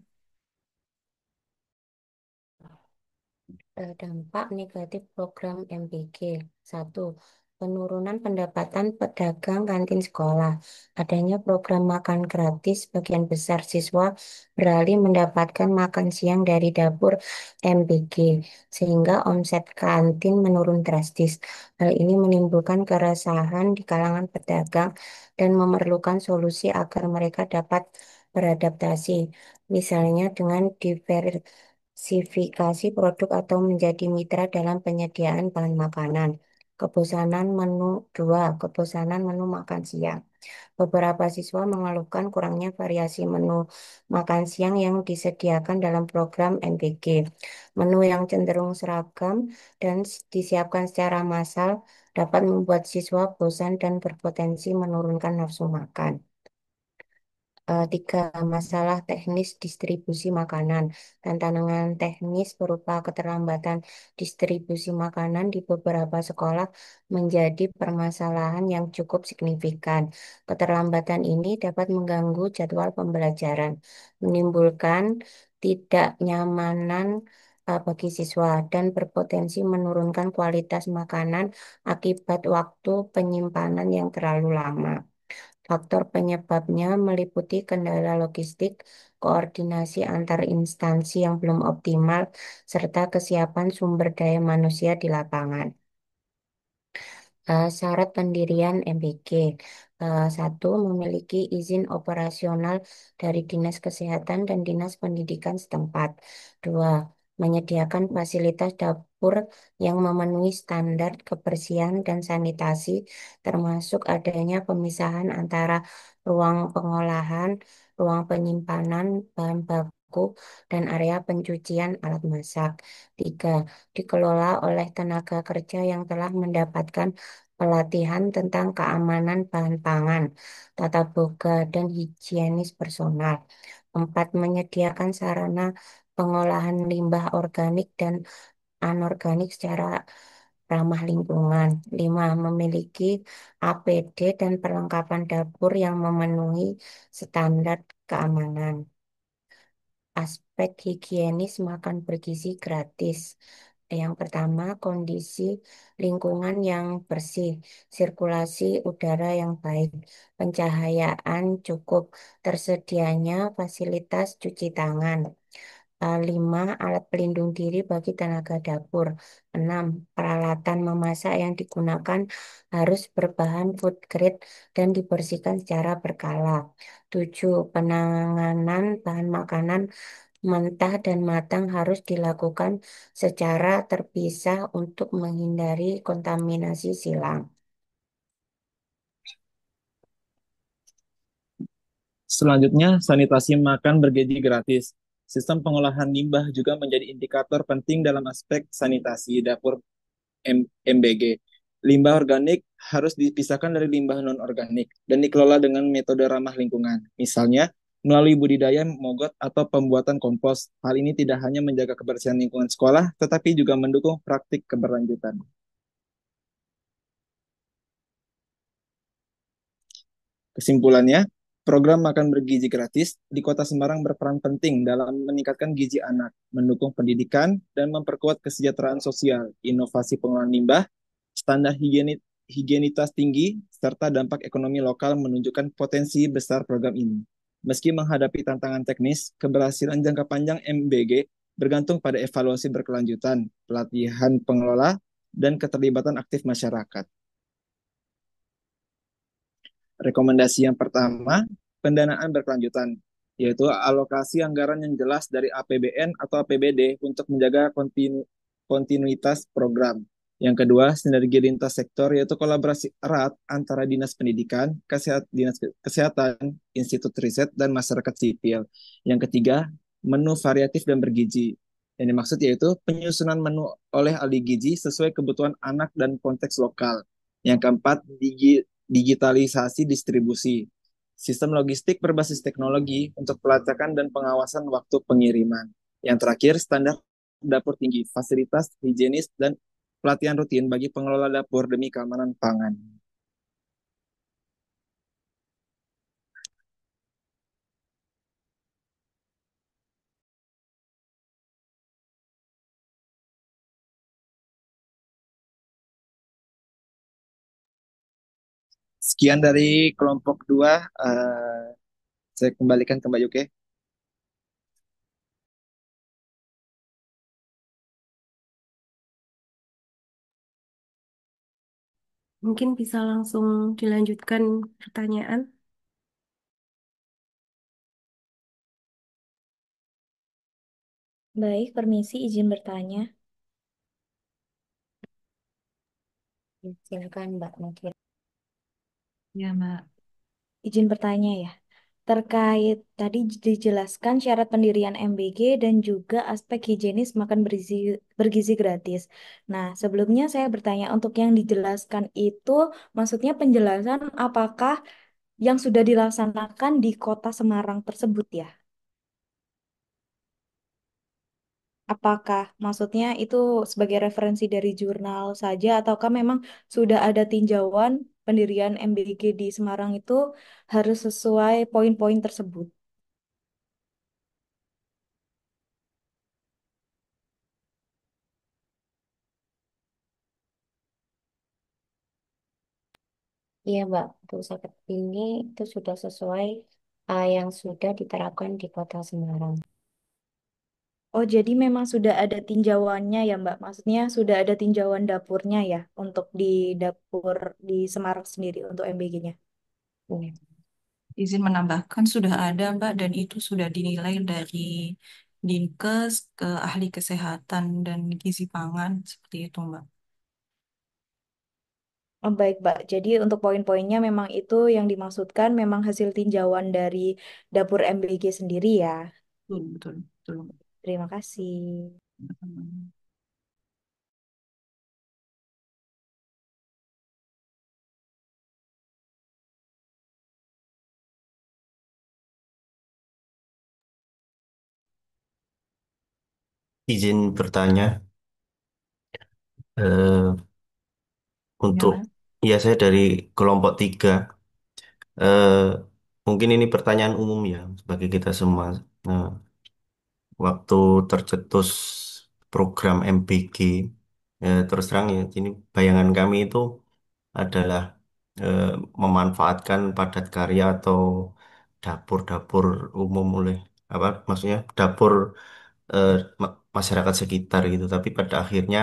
Dampak negatif program MBG. Satu, penurunan pendapatan pedagang kantin sekolah. Adanya program makan gratis, sebagian besar siswa beralih mendapatkan makan siang dari dapur MBG, sehingga omset kantin menurun drastis. Hal ini menimbulkan keresahan di kalangan pedagang dan memerlukan solusi agar mereka dapat beradaptasi, misalnya dengan diversifikasi produk atau menjadi mitra dalam penyediaan bahan makanan. Kebosanan menu 2, kebosanan menu makan siang. Beberapa siswa mengeluhkan kurangnya variasi menu makan siang yang disediakan dalam program NBG. Menu yang cenderung seragam dan disiapkan secara massal dapat membuat siswa bosan dan berpotensi menurunkan nafsu makan. Tiga, masalah teknis distribusi makanan. Tantangan teknis berupa keterlambatan distribusi makanan di beberapa sekolah menjadi permasalahan yang cukup signifikan. Keterlambatan ini dapat mengganggu jadwal pembelajaran, menimbulkan tidak nyamanan bagi siswa, dan berpotensi menurunkan kualitas makanan akibat waktu penyimpanan yang terlalu lama. Faktor penyebabnya meliputi kendala logistik, koordinasi antar instansi yang belum optimal, serta kesiapan sumber daya manusia di lapangan. Syarat pendirian MBG. Satu, memiliki izin operasional dari Dinas Kesehatan dan Dinas Pendidikan setempat. Dua, menyediakan fasilitas dapur yang memenuhi standar kebersihan dan sanitasi, termasuk adanya pemisahan antara ruang pengolahan, ruang penyimpanan bahan baku, dan area pencucian alat masak. Tiga, dikelola oleh tenaga kerja yang telah mendapatkan pelatihan tentang keamanan bahan pangan, tata boga, dan higienis personal. Empat, menyediakan sarana pengolahan limbah organik dan anorganik secara ramah lingkungan. Lima, memiliki APD dan perlengkapan dapur yang memenuhi standar keamanan. Aspek higienis makan bergizi gratis. Yang pertama, kondisi lingkungan yang bersih, sirkulasi udara yang baik, pencahayaan cukup, tersedianya fasilitas cuci tangan. Lima, alat pelindung diri bagi tenaga dapur. Enam, peralatan memasak yang digunakan harus berbahan food grade dan dibersihkan secara berkala. Tujuh, penanganan bahan makanan mentah dan matang harus dilakukan secara terpisah untuk menghindari kontaminasi silang. Selanjutnya, sanitasi makan bergizi gratis. Sistem pengolahan limbah juga menjadi indikator penting dalam aspek sanitasi dapur MBG. Limbah organik harus dipisahkan dari limbah non-organik dan dikelola dengan metode ramah lingkungan. Misalnya, melalui budidaya mogot atau pembuatan kompos. Hal ini tidak hanya menjaga kebersihan lingkungan sekolah, tetapi juga mendukung praktik keberlanjutan. Kesimpulannya, program makan bergizi gratis di Kota Semarang berperan penting dalam meningkatkan gizi anak, mendukung pendidikan, dan memperkuat kesejahteraan sosial, inovasi pengolahan limbah, standar higienitas tinggi, serta dampak ekonomi lokal menunjukkan potensi besar program ini. Meski menghadapi tantangan teknis, keberhasilan jangka panjang MBG bergantung pada evaluasi berkelanjutan, pelatihan pengelola, dan keterlibatan aktif masyarakat. Rekomendasi yang pertama, pendanaan berkelanjutan, yaitu alokasi anggaran yang jelas dari APBN atau APBD untuk menjaga kontinuitas program. Yang kedua, sinergi lintas sektor, yaitu kolaborasi erat antara Dinas Pendidikan, Dinas Kesehatan, Institut Riset, dan masyarakat sipil. Yang ketiga, menu variatif dan bergizi. Yang dimaksud yaitu penyusunan menu oleh ahli gizi sesuai kebutuhan anak dan konteks lokal. Yang keempat, digitalisasi distribusi. Sistem logistik berbasis teknologi untuk pelacakan dan pengawasan waktu pengiriman. Yang terakhir, standar dapur tinggi, fasilitas higienis, dan pelatihan rutin bagi pengelola dapur demi keamanan pangan. Sekian dari kelompok 2. Saya kembalikan ke Mbak Yuke. Mungkin bisa langsung dilanjutkan pertanyaan. Baik, permisi izin bertanya. Silakan Mbak Nakir. Ya, Mbak. Izin bertanya ya. Terkait tadi dijelaskan syarat pendirian MBG dan juga aspek higienis makan bergizi gratis. Nah, sebelumnya saya bertanya untuk yang dijelaskan itu maksudnya penjelasan apakah yang sudah dilaksanakan di Kota Semarang tersebut ya? Apakah maksudnya itu sebagai referensi dari jurnal saja ataukah memang sudah ada tinjauan pendirian MBG di Semarang itu harus sesuai poin-poin tersebut? Iya Mbak, untuk saat ini itu sudah sesuai yang sudah diterapkan di Kota Semarang. Oh, jadi memang sudah ada tinjauannya ya, Mbak. Maksudnya sudah ada tinjauan dapurnya ya untuk di dapur di Semarang sendiri untuk MBG-nya. Ya. Izin menambahkan sudah ada, Mbak, dan itu sudah dinilai dari Dinkes ke ahli kesehatan dan gizi pangan seperti itu, Mbak. Oh, baik, Mbak. Jadi untuk poin-poinnya memang itu yang dimaksudkan memang hasil tinjauan dari dapur MBG sendiri ya. Betul, betul, betul. Terima kasih. Izin bertanya, eh, Ya, untuk Mas. ya saya dari kelompok 3. eh, Mungkin ini pertanyaan umum ya bagi kita semua. Nah, waktu tercetus program MBG, terus terang ya, ini bayangan kami itu adalah eh, memanfaatkan padat karya atau dapur-dapur umum oleh apa maksudnya dapur eh, masyarakat sekitar gitu. Tapi pada akhirnya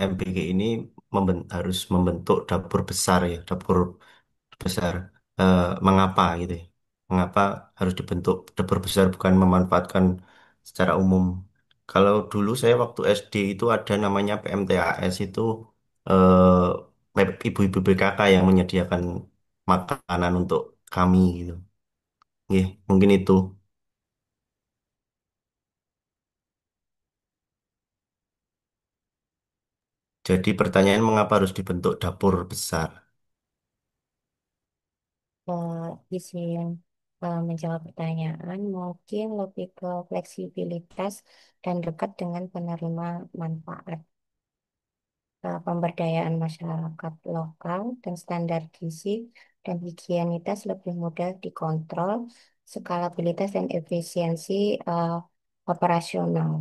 MBG ini harus membentuk dapur besar ya, dapur besar. Mengapa gitu ya? Mengapa harus dibentuk dapur besar bukan memanfaatkan secara umum? Kalau dulu saya waktu SD itu ada namanya PMTAS itu ibu-ibu PKK yang menyediakan makanan untuk kami gitu. Nggih, mungkin itu. Jadi pertanyaan mengapa harus dibentuk dapur besar? Isi yang menjawab pertanyaan mungkin lebih ke fleksibilitas dan dekat dengan penerima manfaat. Pemberdayaan masyarakat lokal dan standar gizi dan higienitas lebih mudah dikontrol, skalabilitas dan efisiensi operasional.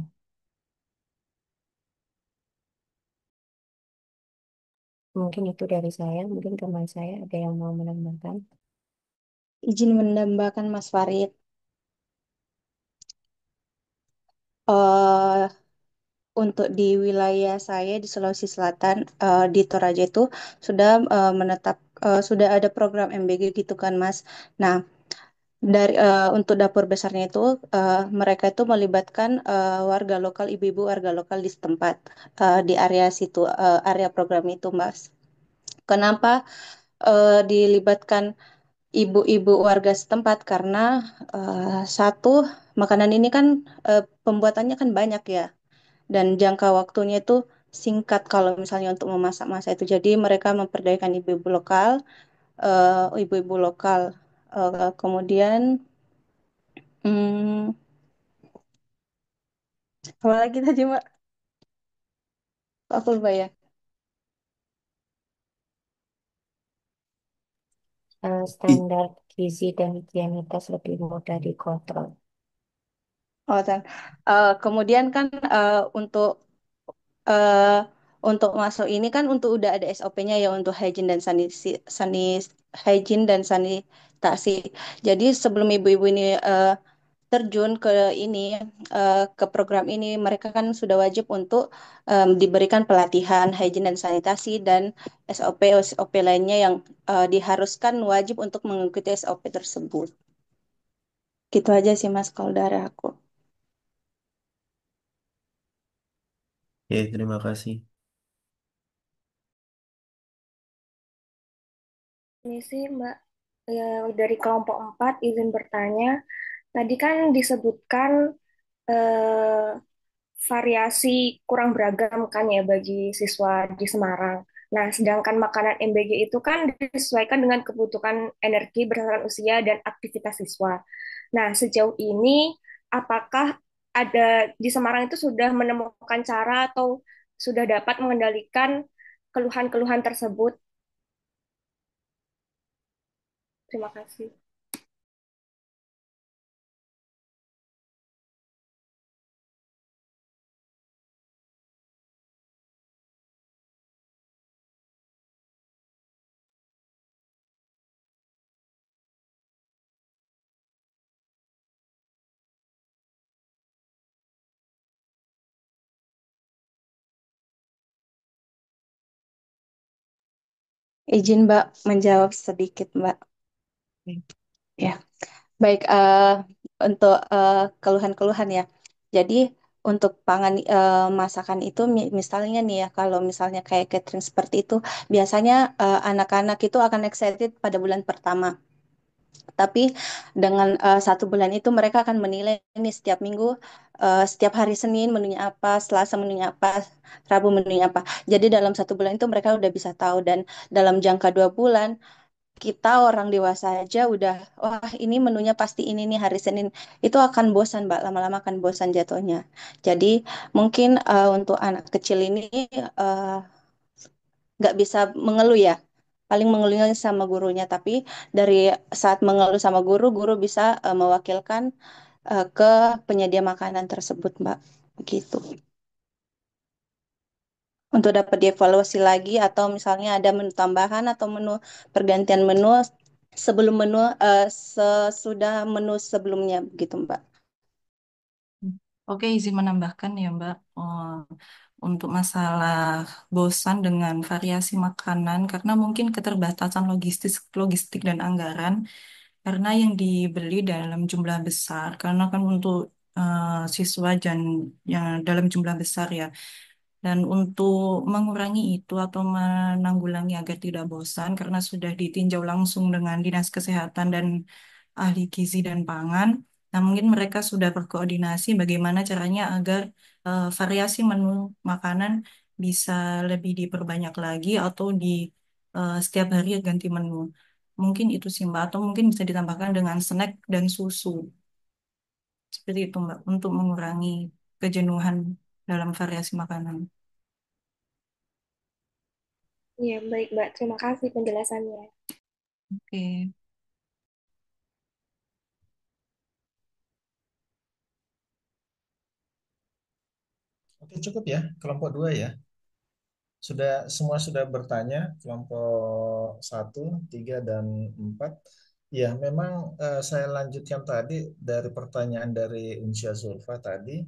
Mungkin itu dari saya, mungkin teman saya ada yang mau menambahkan. Izin menambahkan Mas Farid. eh untuk di wilayah saya di Sulawesi Selatan, di Toraja itu sudah sudah ada program MBG gitu kan, Mas. Nah, untuk dapur besarnya itu mereka itu melibatkan warga lokal, ibu-ibu warga lokal di setempat di area situ, area program itu, Mas. Kenapa dilibatkan ibu-ibu warga setempat? Karena satu, makanan ini kan pembuatannya kan banyak ya, dan jangka waktunya itu singkat kalau misalnya untuk memasak masa itu. Jadi mereka memperdayakan ibu-ibu lokal, ibu-ibu lokal. Kemudian, hmm, apa lagi tadi, Mbak? Aku lupa ya. Standar gizi dan higienitas lebih mudah dikontrol. Oh, kemudian kan eh, untuk masuk ini kan untuk udah ada SOP-nya ya untuk hygiene dan sanitasi. Jadi sebelum ibu-ibu ini terjun ke ini ke program ini, mereka kan sudah wajib untuk diberikan pelatihan hygiene dan sanitasi dan SOP lainnya yang diharuskan wajib untuk mengikuti SOP tersebut. Gitu aja sih Mas kalau dari aku. Oke, terima kasih. Ini sih Mbak, ya, dari kelompok 4 izin bertanya. Tadi kan disebutkan eh, variasi kurang beragam kan ya bagi siswa di Semarang. Nah, sedangkan makanan MBG itu kan disesuaikan dengan kebutuhan energi berdasarkan usia dan aktivitas siswa. Nah, sejauh ini apakah ada di Semarang itu sudah menemukan cara atau sudah dapat mengendalikan keluhan-keluhan tersebut? Terima kasih. izin Mbak menjawab sedikit Mbak. Ya, baik untuk keluhan-keluhan ya. Jadi untuk pangan masakan itu misalnya nih ya, kalau misalnya kayak catering seperti itu, biasanya anak-anak itu akan excited pada bulan pertama. Tapi dengan 1 bulan itu mereka akan menilai nih setiap minggu, setiap hari Senin menunya apa, Selasa menunya apa, Rabu menunya apa. Jadi dalam 1 bulan itu mereka udah bisa tahu dan dalam jangka 2 bulan kita orang dewasa aja udah, wah ini menunya pasti ini nih hari Senin. Itu akan bosan Mbak, lama-lama akan bosan jatuhnya. Jadi mungkin untuk anak kecil ini eh, nggak bisa mengeluh ya. Paling mengeluhnya sama gurunya, tapi dari saat mengeluh sama guru, guru bisa mewakilkan ke penyedia makanan tersebut, Mbak. Begitu. Untuk dapat dievaluasi lagi atau misalnya ada menu tambahan atau menu pergantian menu sebelum menu sesudah menu sebelumnya begitu, Mbak. Oke, izin menambahkan ya Mbak. Untuk masalah bosan dengan variasi makanan, karena mungkin keterbatasan logistik dan anggaran, karena yang dibeli dalam jumlah besar, karena kan untuk siswa dan yang dalam jumlah besar ya. Dan untuk mengurangi itu atau menanggulangi agar tidak bosan, karena sudah ditinjau langsung dengan Dinas Kesehatan dan ahli gizi dan pangan. Nah, mungkin mereka sudah berkoordinasi bagaimana caranya agar variasi menu makanan bisa lebih diperbanyak lagi atau di setiap hari ganti menu. Mungkin itu sih Mbak, atau mungkin bisa ditambahkan dengan snack dan susu. Seperti itu Mbak, untuk mengurangi kejenuhan dalam variasi makanan. Iya, baik Mbak. Terima kasih penjelasannya. Oke. Oke, cukup ya, kelompok 2 ya. Semua sudah bertanya, kelompok 1, 3, dan 4. Ya, memang saya lanjutkan tadi dari pertanyaan dari Unsya Zulfa tadi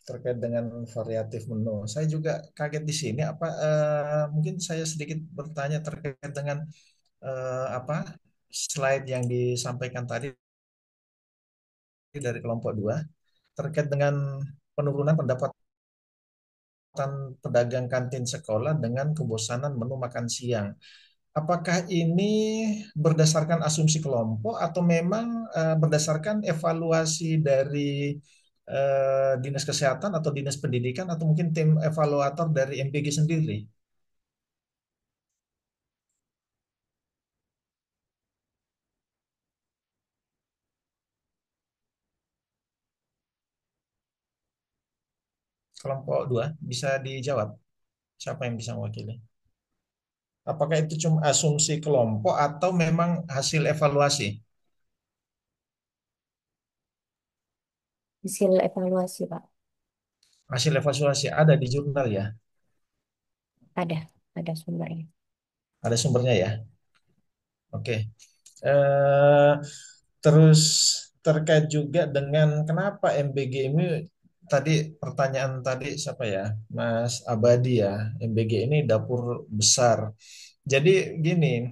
terkait dengan variatif menu. Saya juga kaget di sini. Mungkin saya sedikit bertanya terkait dengan apa slide yang disampaikan tadi dari kelompok 2 terkait dengan penurunan pendapatan pedagang kantin sekolah dengan kebosanan menu makan siang. Apakah ini berdasarkan asumsi kelompok atau memang berdasarkan evaluasi dari Dinas Kesehatan atau Dinas Pendidikan atau mungkin tim evaluator dari MPG sendiri? Kelompok 2 bisa dijawab. Siapa yang bisa mewakili? Apakah itu cuma asumsi kelompok atau memang hasil evaluasi? Hasil evaluasi, Pak. Hasil evaluasi ada di jurnal ya? Ada, ada sumbernya. Ada sumbernya ya? Oke. Eh, Terus terkait juga dengan kenapa MBG ini tadi pertanyaan tadi siapa ya? Mas Abadi ya. MBG ini dapur besar. Jadi gini,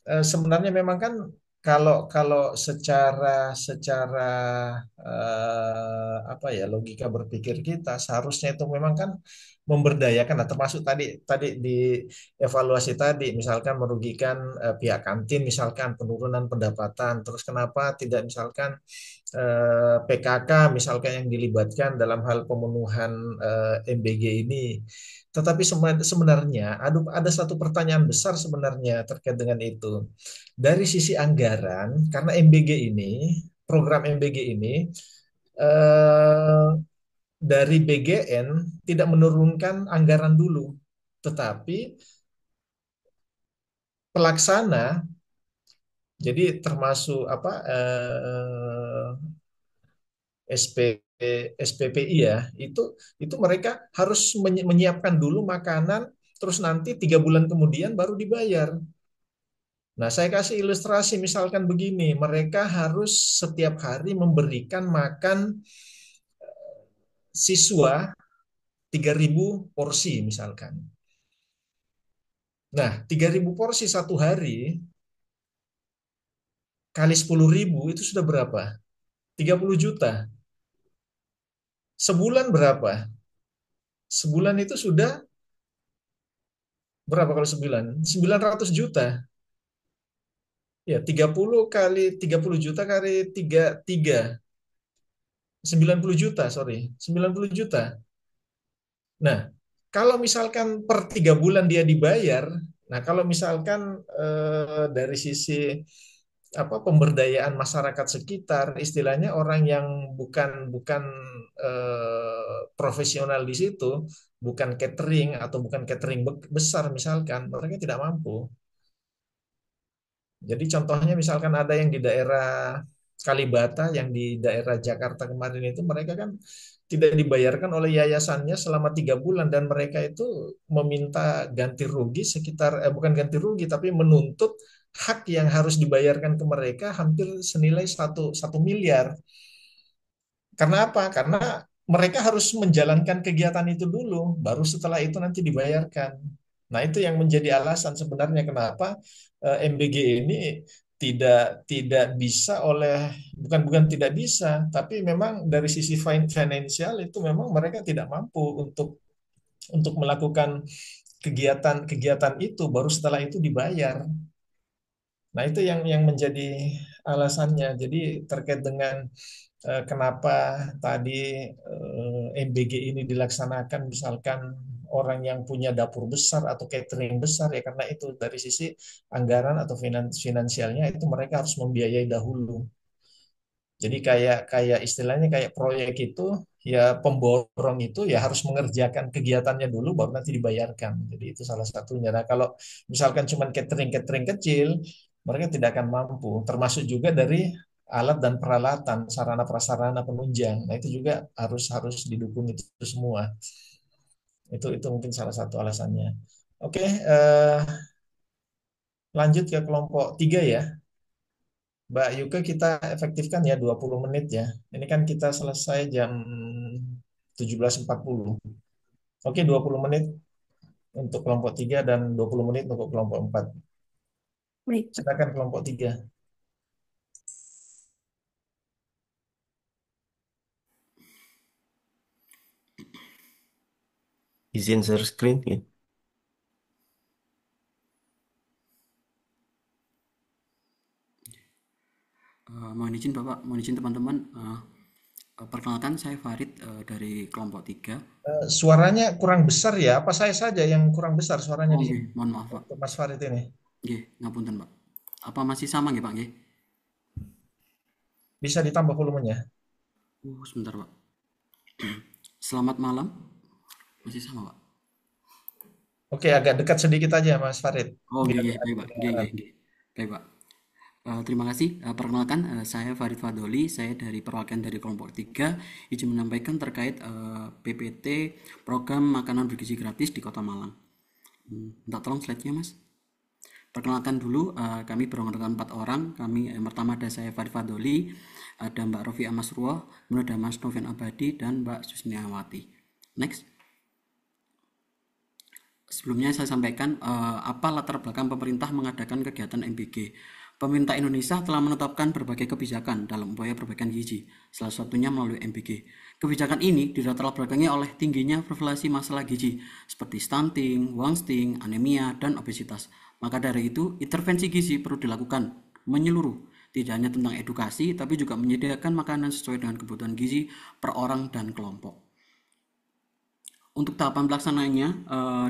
sebenarnya memang kan kalau kalau secara apa ya logika berpikir kita seharusnya itu memang kan memberdayakan. Nah, termasuk tadi tadi di evaluasi tadi, misalkan merugikan pihak kantin, misalkan penurunan pendapatan. Terus kenapa tidak misalkan PKK misalkan yang dilibatkan dalam hal pemenuhan MBG ini. Tetapi sebenarnya ada satu pertanyaan besar sebenarnya terkait dengan itu. Dari sisi anggaran, karena MBG ini, program MBG ini eh, dari BGN tidak menurunkan anggaran dulu, tetapi pelaksana, jadi termasuk SP SPPI ya, itu mereka harus menyiapkan dulu makanan, terus nanti 3 bulan kemudian baru dibayar. Nah, saya kasih ilustrasi misalkan begini, mereka harus setiap hari memberikan makan siswa 3.000 porsi misalkan. Nah, 3.000 porsi satu hari kali 10.000 itu sudah berapa? 30 juta. Sebulan berapa? Sebulan itu sudah berapa kalau sebulan? 900 juta. Ya, 30 juta kali 90 juta, sorry. 90 juta. Nah, kalau misalkan per 3 bulan dia dibayar, nah kalau misalkan dari sisi pemberdayaan masyarakat sekitar, istilahnya orang yang bukan bukan profesional di situ, bukan catering atau bukan catering besar misalkan, mereka tidak mampu. Jadi contohnya misalkan ada yang di daerah Kalibata, yang di daerah Jakarta kemarin itu mereka kan tidak dibayarkan oleh yayasannya selama 3 bulan dan mereka itu meminta ganti rugi sekitar bukan ganti rugi tapi menuntut hak yang harus dibayarkan ke mereka hampir senilai 1 miliar. Karena apa? Karena mereka harus menjalankan kegiatan itu dulu, baru setelah itu nanti dibayarkan. Nah, itu yang menjadi alasan sebenarnya kenapa MBG ini tidak tidak bisa oleh bukan bukan tidak bisa, tapi memang dari sisi finansial itu memang mereka tidak mampu untuk melakukan kegiatan-kegiatan itu, baru setelah itu dibayar. Nah, itu yang menjadi alasannya. Jadi terkait dengan kenapa tadi MBG ini dilaksanakan misalkan orang yang punya dapur besar atau catering besar ya karena itu dari sisi anggaran atau finansialnya itu mereka harus membiayai dahulu. Jadi kayak kayak istilahnya kayak proyek itu ya pemborong itu ya harus mengerjakan kegiatannya dulu baru nanti dibayarkan. Jadi itu salah satunya. Nah, kalau misalkan cuma catering-catering kecil, mereka tidak akan mampu. Termasuk juga dari alat dan peralatan, sarana prasarana penunjang. Nah, itu juga harus harus didukung itu semua. Itu mungkin salah satu alasannya. Oke, lanjut ke kelompok 3 ya. Mbak Yuke kita efektifkan ya 20 menit ya. Ini kan kita selesai jam 17.40. Oke, 20 menit untuk kelompok 3 dan 20 menit untuk kelompok 4. Baik, Silakan kelompok 3. Izin share screen ya. Mohon izin Bapak, mohon izin teman-teman. Perkenalkan saya Farid dari kelompok 3. Suaranya kurang besar ya? Apa saya saja yang kurang besar suaranya di Oke, sini? mohon maaf Pak. Untuk Mas Farid ini. Nggih, ngapunten Pak. Apa masih sama nggih Pak nggih? Bisa ditambah volumenya. Sebentar Pak. Selamat malam. Masih sama Pak. Oke, agak dekat sedikit aja Mas Farid. Oh, Biar nggih, baik Pak. Nggih. Baik Pak. Terima kasih. Perkenalkan, saya Farid Fadoli, saya dari perwakilan dari kelompok 3, izin menyampaikan terkait PPT program makanan bergizi gratis di Kota Malang. Minta tolong slide-nya Mas. Perkenalkan dulu, kami beranggotakan 4 orang. Kami yang pertama ada saya Farid Fadoli, ada Mbak Rofi Amasruah, kemudian ada Mas Novian Abadi dan Mbak Susniawati. Next. Sebelumnya saya sampaikan apa latar belakang pemerintah mengadakan kegiatan MBG. Pemerintah Indonesia telah menetapkan berbagai kebijakan dalam upaya perbaikan gizi, salah satunya melalui MBG. Kebijakan ini dilatar belakangi oleh tingginya prevalensi masalah gizi seperti stunting, wasting, anemia, dan obesitas. Maka dari itu, intervensi gizi perlu dilakukan menyeluruh, tidak hanya tentang edukasi, tapi juga menyediakan makanan sesuai dengan kebutuhan gizi per orang dan kelompok. Untuk tahapan pelaksananya,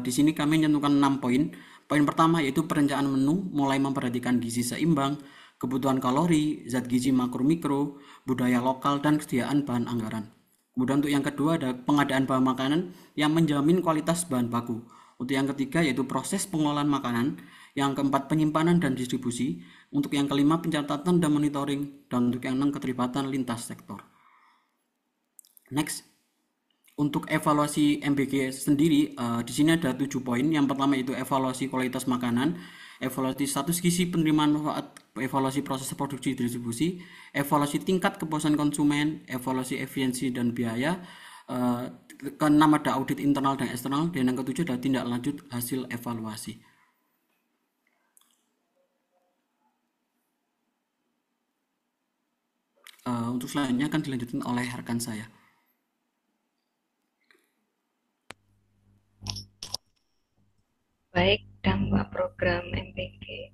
di sini kami menentukan 6 poin. Poin pertama yaitu perencanaan menu, mulai memperhatikan gizi seimbang, kebutuhan kalori, zat gizi makro mikro, budaya lokal, dan kesediaan bahan anggaran. Kemudian untuk yang kedua ada pengadaan bahan makanan yang menjamin kualitas bahan baku. Untuk yang ketiga yaitu proses pengelolaan makanan. Yang keempat penyimpanan dan distribusi. Untuk yang kelima pencatatan dan monitoring. Dan untuk yang enam keterlibatan lintas sektor. Next. Untuk evaluasi MBG sendiri, di sini ada 7 poin. Yang pertama itu evaluasi kualitas makanan, evaluasi status gizi penerimaan manfaat, evaluasi proses produksi distribusi, evaluasi tingkat kepuasan konsumen, evaluasi efisiensi dan biaya. Keenam ada audit internal dan eksternal, dan yang ketujuh adalah tindak lanjut hasil evaluasi. Untuk selanjutnya akan dilanjutkan oleh rekan saya. Baik, dampak program MPG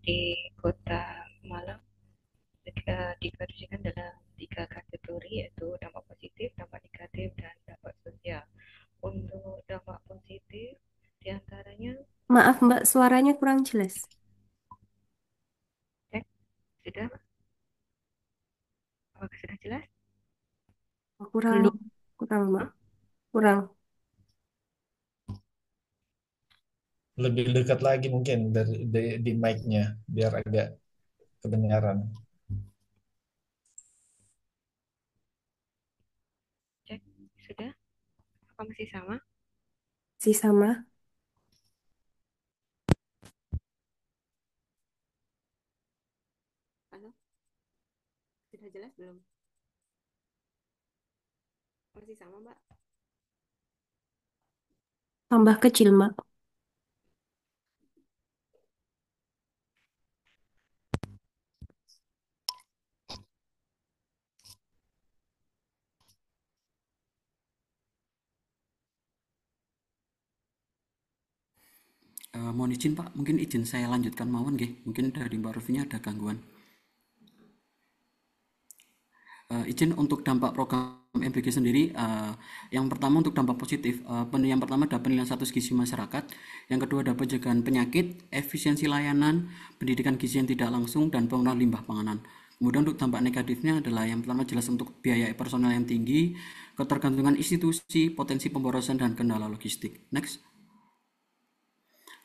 di Kota Malang dikategorikan dalam 3 kategori, yaitu dampak positif, dampak negatif, dan dampak sosial. Untuk dampak positif, diantaranya Maaf Mbak, suaranya kurang jelas. cek sudah, apakah sudah jelas? Kurang, Belum. kurang Mbak, kurang. Lebih dekat lagi mungkin di mic-nya biar agak kedengaran. Cek sudah, apa masih sama? Masih sama. Halo, sudah jelas belum? Masih sama, Mbak? Tambah kecil Mbak. Mohon izin Pak, mungkin izin saya lanjutkan mawon nggih. Mungkin dari Mbak Rufinya ada gangguan. Izin untuk dampak program MBG sendiri, yang pertama untuk dampak positif, yang pertama ada penilaian status gizi masyarakat, yang kedua ada pencegahan penyakit, efisiensi layanan, pendidikan gizi yang tidak langsung, dan pengurangan limbah panganan. Kemudian untuk dampak negatifnya adalah yang pertama jelas untuk biaya personel yang tinggi, ketergantungan institusi, potensi pemborosan, dan kendala logistik. Next.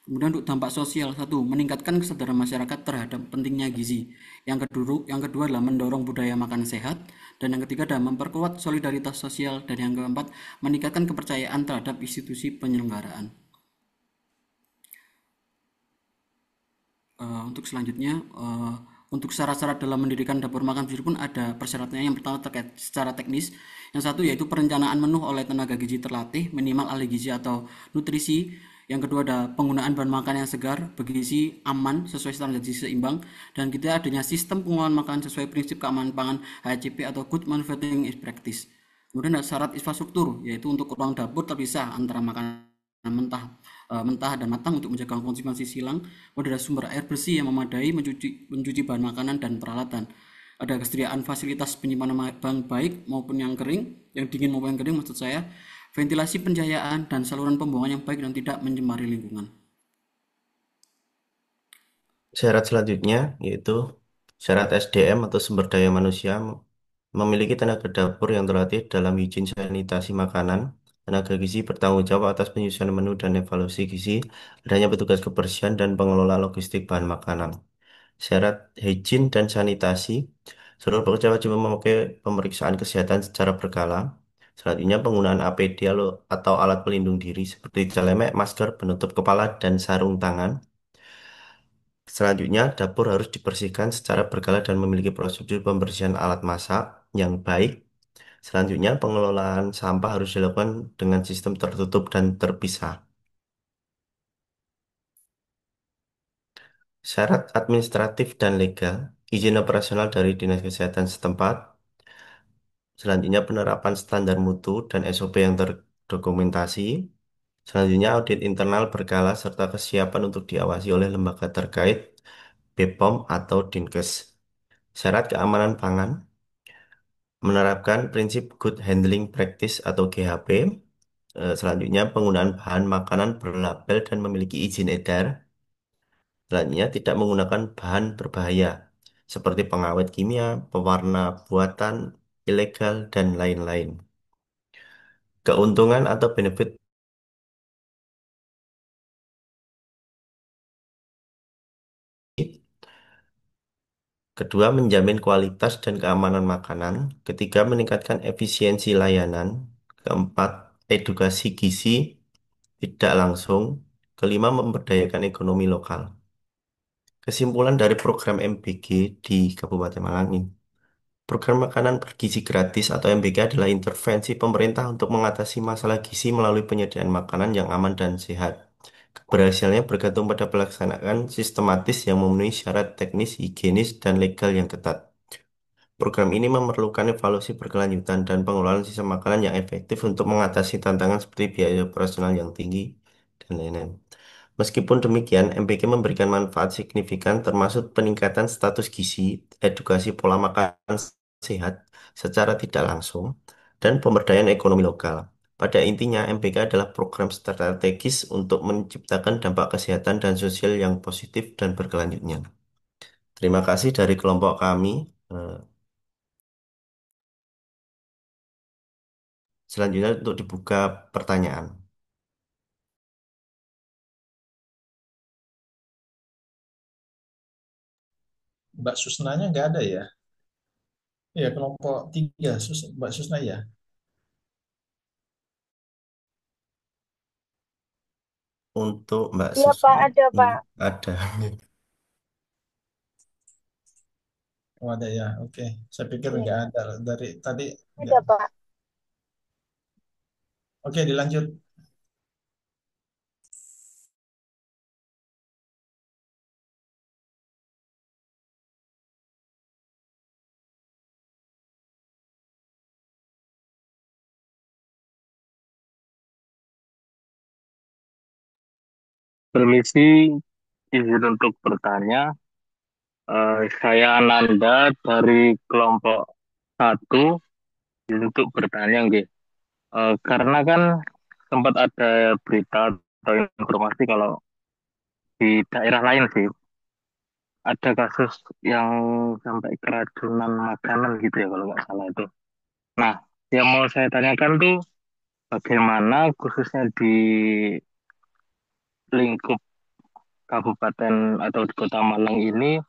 Kemudian untuk dampak sosial, satu, meningkatkan kesadaran masyarakat terhadap pentingnya gizi. Yang kedua adalah mendorong budaya makan sehat. Dan yang ketiga adalah memperkuat solidaritas sosial. Dan yang keempat, meningkatkan kepercayaan terhadap institusi penyelenggaraan. Untuk selanjutnya, untuk syarat-syarat dalam mendirikan dapur makan sendiri pun ada persyaratannya. Yang pertama terkait secara teknis. Yang satu yaitu perencanaan menu oleh tenaga gizi terlatih, minimal ahli gizi atau nutrisi. Yang kedua ada penggunaan bahan makan yang segar, bergizi, aman, sesuai standar gizi seimbang. Dan kita adanya sistem pengolahan makanan sesuai prinsip keamanan pangan HACCP atau Good Manufacturing Practice. Kemudian ada syarat infrastruktur, yaitu untuk ruang dapur terpisah antara makanan mentah dan matang untuk menjaga konsumsi silang. Kemudian ada sumber air bersih yang memadai, mencuci bahan makanan dan peralatan. Ada kesediaan fasilitas penyimpanan baik maupun yang kering, yang dingin maupun yang kering maksud saya, ventilasi pencahayaan, dan saluran pembuangan yang baik dan tidak mencemari lingkungan. Syarat selanjutnya yaitu syarat SDM atau sumber daya manusia memiliki tenaga dapur yang terlatih dalam higien sanitasi makanan. Tenaga gizi bertanggung jawab atas penyusunan menu dan evaluasi gizi, adanya petugas kebersihan dan pengelola logistik bahan makanan. Syarat higien dan sanitasi, seluruh pekerja wajib memakai pemeriksaan kesehatan secara berkala. Selanjutnya penggunaan APD atau alat pelindung diri seperti celemek, masker, penutup kepala, dan sarung tangan. Selanjutnya, dapur harus dibersihkan secara berkala dan memiliki prosedur pembersihan alat masak yang baik. Selanjutnya, pengelolaan sampah harus dilakukan dengan sistem tertutup dan terpisah. Syarat administratif dan legal, izin operasional dari Dinas Kesehatan setempat. Selanjutnya, penerapan standar mutu dan SOP yang terdokumentasi. Selanjutnya, audit internal berkala serta kesiapan untuk diawasi oleh lembaga terkait, BPOM atau Dinkes. Syarat keamanan pangan, menerapkan prinsip Good Handling Practice atau GHP. Selanjutnya, penggunaan bahan makanan berlabel dan memiliki izin edar. Selanjutnya, tidak menggunakan bahan berbahaya seperti pengawet kimia, pewarna buatan ilegal, dan lain-lain. Keuntungan atau benefit kedua, menjamin kualitas dan keamanan makanan. Ketiga, meningkatkan efisiensi layanan. Keempat, edukasi gizi tidak langsung. Kelima, memberdayakan ekonomi lokal. Kesimpulan dari program MBG di Kabupaten Malang ini. Program makanan bergizi gratis atau MBG adalah intervensi pemerintah untuk mengatasi masalah gizi melalui penyediaan makanan yang aman dan sehat. Keberhasilannya bergantung pada pelaksanaan sistematis yang memenuhi syarat teknis, higienis, dan legal yang ketat. program ini memerlukan evaluasi berkelanjutan dan pengelolaan sisa makanan yang efektif untuk mengatasi tantangan seperti biaya operasional yang tinggi dan lain-lain. Meskipun demikian, MBK memberikan manfaat signifikan termasuk peningkatan status gizi, edukasi pola makan sehat secara tidak langsung, dan pemberdayaan ekonomi lokal. Pada intinya, MBK adalah program strategis untuk menciptakan dampak kesehatan dan sosial yang positif dan berkelanjutnya. Terima kasih dari kelompok kami. Eh, Selanjutnya untuk dibuka pertanyaan. Mbak Susnanya nggak ada ya? Ya, kelompok 3, Mbak Susna ya. Untuk Mbak Iya Pak, Susna ada Pak. ada. Oh, ada ya, oke. Saya pikir Iya, nggak ada dari tadi. ada Nggak. Pak. Oke, dilanjut. Permisi, izin untuk bertanya. Saya Ananda dari kelompok 1, izin untuk bertanya, nggih. Karena kan sempat ada berita atau informasi kalau di daerah lain sih ada kasus yang sampai keracunan makanan gitu ya kalau nggak salah itu. Nah, yang mau saya tanyakan tuh bagaimana khususnya di lingkup kabupaten atau di Kota Malang ini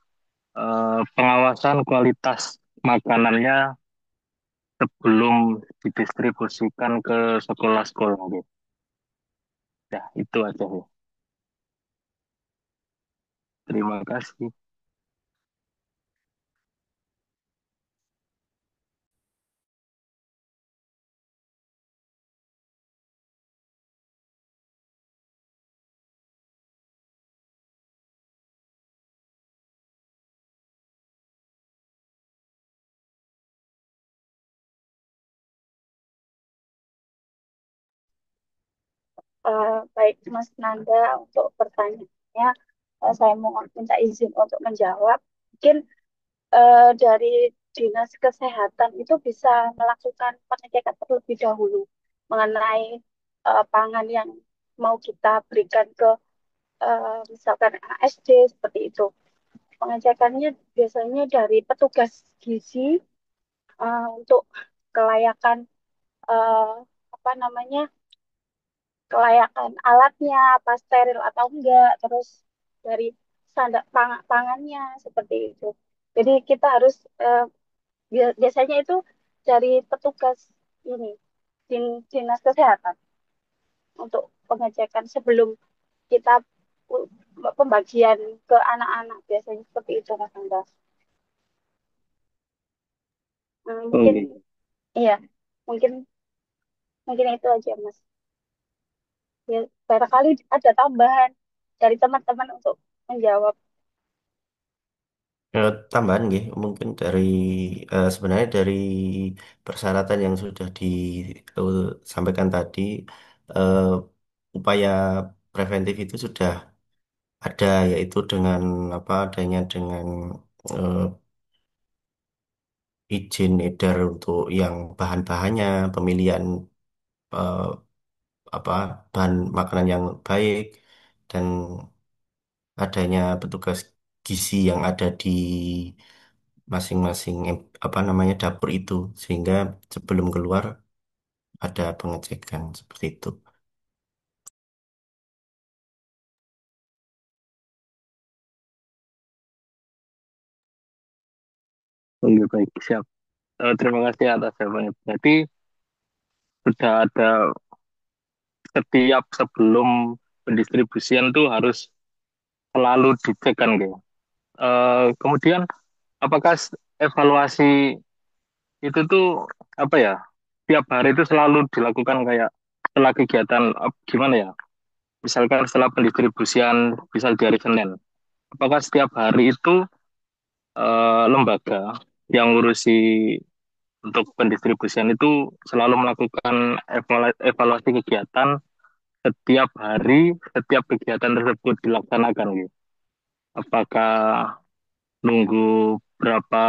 pengawasan kualitas makanannya sebelum didistribusikan ke sekolah-sekolah gitu. Ya, itu aja sih. Terima kasih. Baik Mas Nanda, untuk pertanyaannya saya mau minta izin untuk menjawab. Mungkin dari Dinas Kesehatan itu bisa melakukan pengecekan terlebih dahulu mengenai pangan yang mau kita berikan ke misalkan ASD seperti itu. Pengecekannya biasanya dari petugas gizi untuk kelayakan eh, apa namanya, kelayakan alatnya apa steril atau enggak, terus dari standar pangannya seperti itu. Jadi kita harus biasanya itu dari petugas ini dinas kesehatan untuk pengecekan sebelum kita uh, pembagian ke anak-anak, biasanya seperti itu Mas Anda. Mungkin Oke. iya, mungkin mungkin itu aja Mas. Ya, barangkali ada tambahan dari teman-teman untuk menjawab. Tambahan nggih, mungkin dari sebenarnya dari persyaratan yang sudah disampaikan tadi, eh, upaya preventif itu sudah ada, yaitu dengan apa adanya dengan eh, izin edar untuk yang bahan-bahannya, pemilihan eh, apa bahan makanan yang baik, dan adanya petugas gizi yang ada di masing-masing apa namanya dapur itu, sehingga sebelum keluar ada pengecekan seperti itu. Oke, baik, siap. Terima kasih atas jawabannya. Berarti sudah ada setiap sebelum pendistribusian tuh harus selalu dicek kan, gitu. Kemudian apakah evaluasi itu tuh apa ya? Tiap hari itu selalu dilakukan kayak setelah kegiatan gimana ya? Misalkan setelah pendistribusian misal di hari Senin. Apakah setiap hari itu lembaga yang ngurusi untuk pendistribusian itu selalu melakukan evaluasi kegiatan setiap hari, setiap kegiatan tersebut dilaksanakan gitu. Apakah nunggu berapa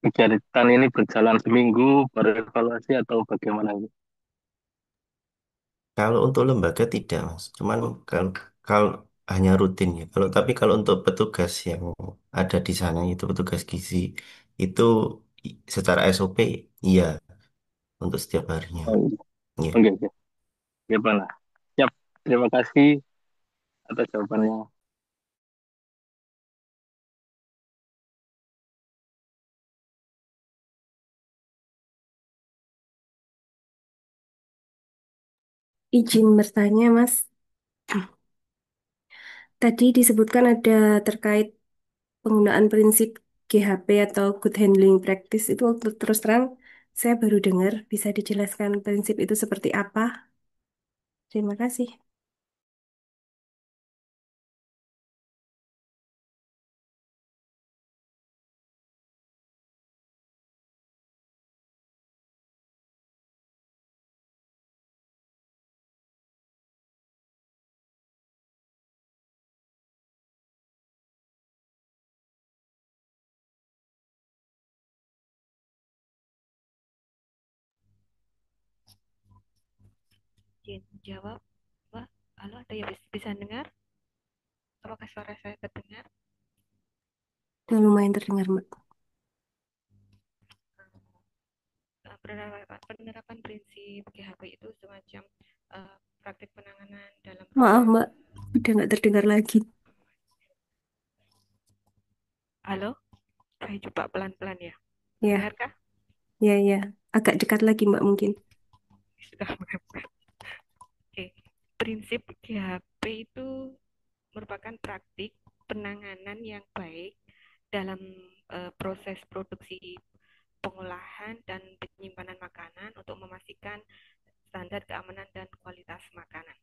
kegiatan ini berjalan seminggu baru evaluasi atau bagaimana gitu? Kalau untuk lembaga tidak, Mas. Cuman kalau hanya rutin ya. Tapi kalau untuk petugas yang ada di sana itu petugas gizi itu secara SOP iya untuk setiap harinya. Oh, Iya. oke, oke. Gimana? Siap. Terima kasih atas jawabannya. Izin bertanya, Mas. Tadi disebutkan ada terkait penggunaan prinsip GHP atau Good Handling Practice itu terus terang saya baru dengar. Bisa dijelaskan prinsip itu seperti apa? Terima kasih. Izin jawab, Mbak. Halo, ada yang bisa dengar? Apakah suara saya terdengar? Udah lumayan terdengar, Mbak. Penerapan prinsip GHP itu semacam praktik penanganan dalam Maaf, proses. Mbak. Udah nggak terdengar lagi. Halo, saya coba pelan-pelan ya. Ya, Dengarkah? ya, ya. Agak dekat lagi, Mbak, mungkin. Sudah mendengar. Oke, prinsip GHP itu merupakan praktik penanganan yang baik dalam proses produksi, pengolahan, dan penyimpanan makanan untuk memastikan standar keamanan dan kualitas makanan.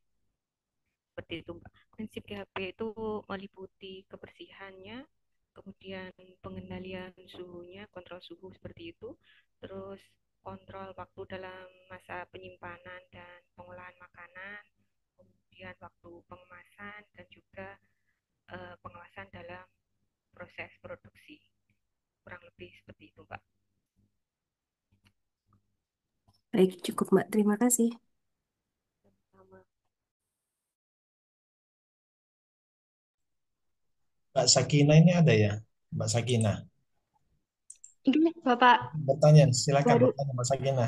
Seperti itu, Mbak. Prinsip GHP itu meliputi kebersihannya, kemudian pengendalian suhunya, kontrol suhu seperti itu, terus kontrol waktu dalam masa penyimpanan dan pengolahan makanan, kemudian waktu pengemasan, dan juga pengawasan dalam proses produksi. Kurang lebih seperti itu, Mbak. Baik, cukup, Mbak. Terima kasih. Sama. Mbak Sakina ini ada ya? Mbak Sakina. Ini Bapak Bertanya, silakan baru, bertanya Mbak Sakina.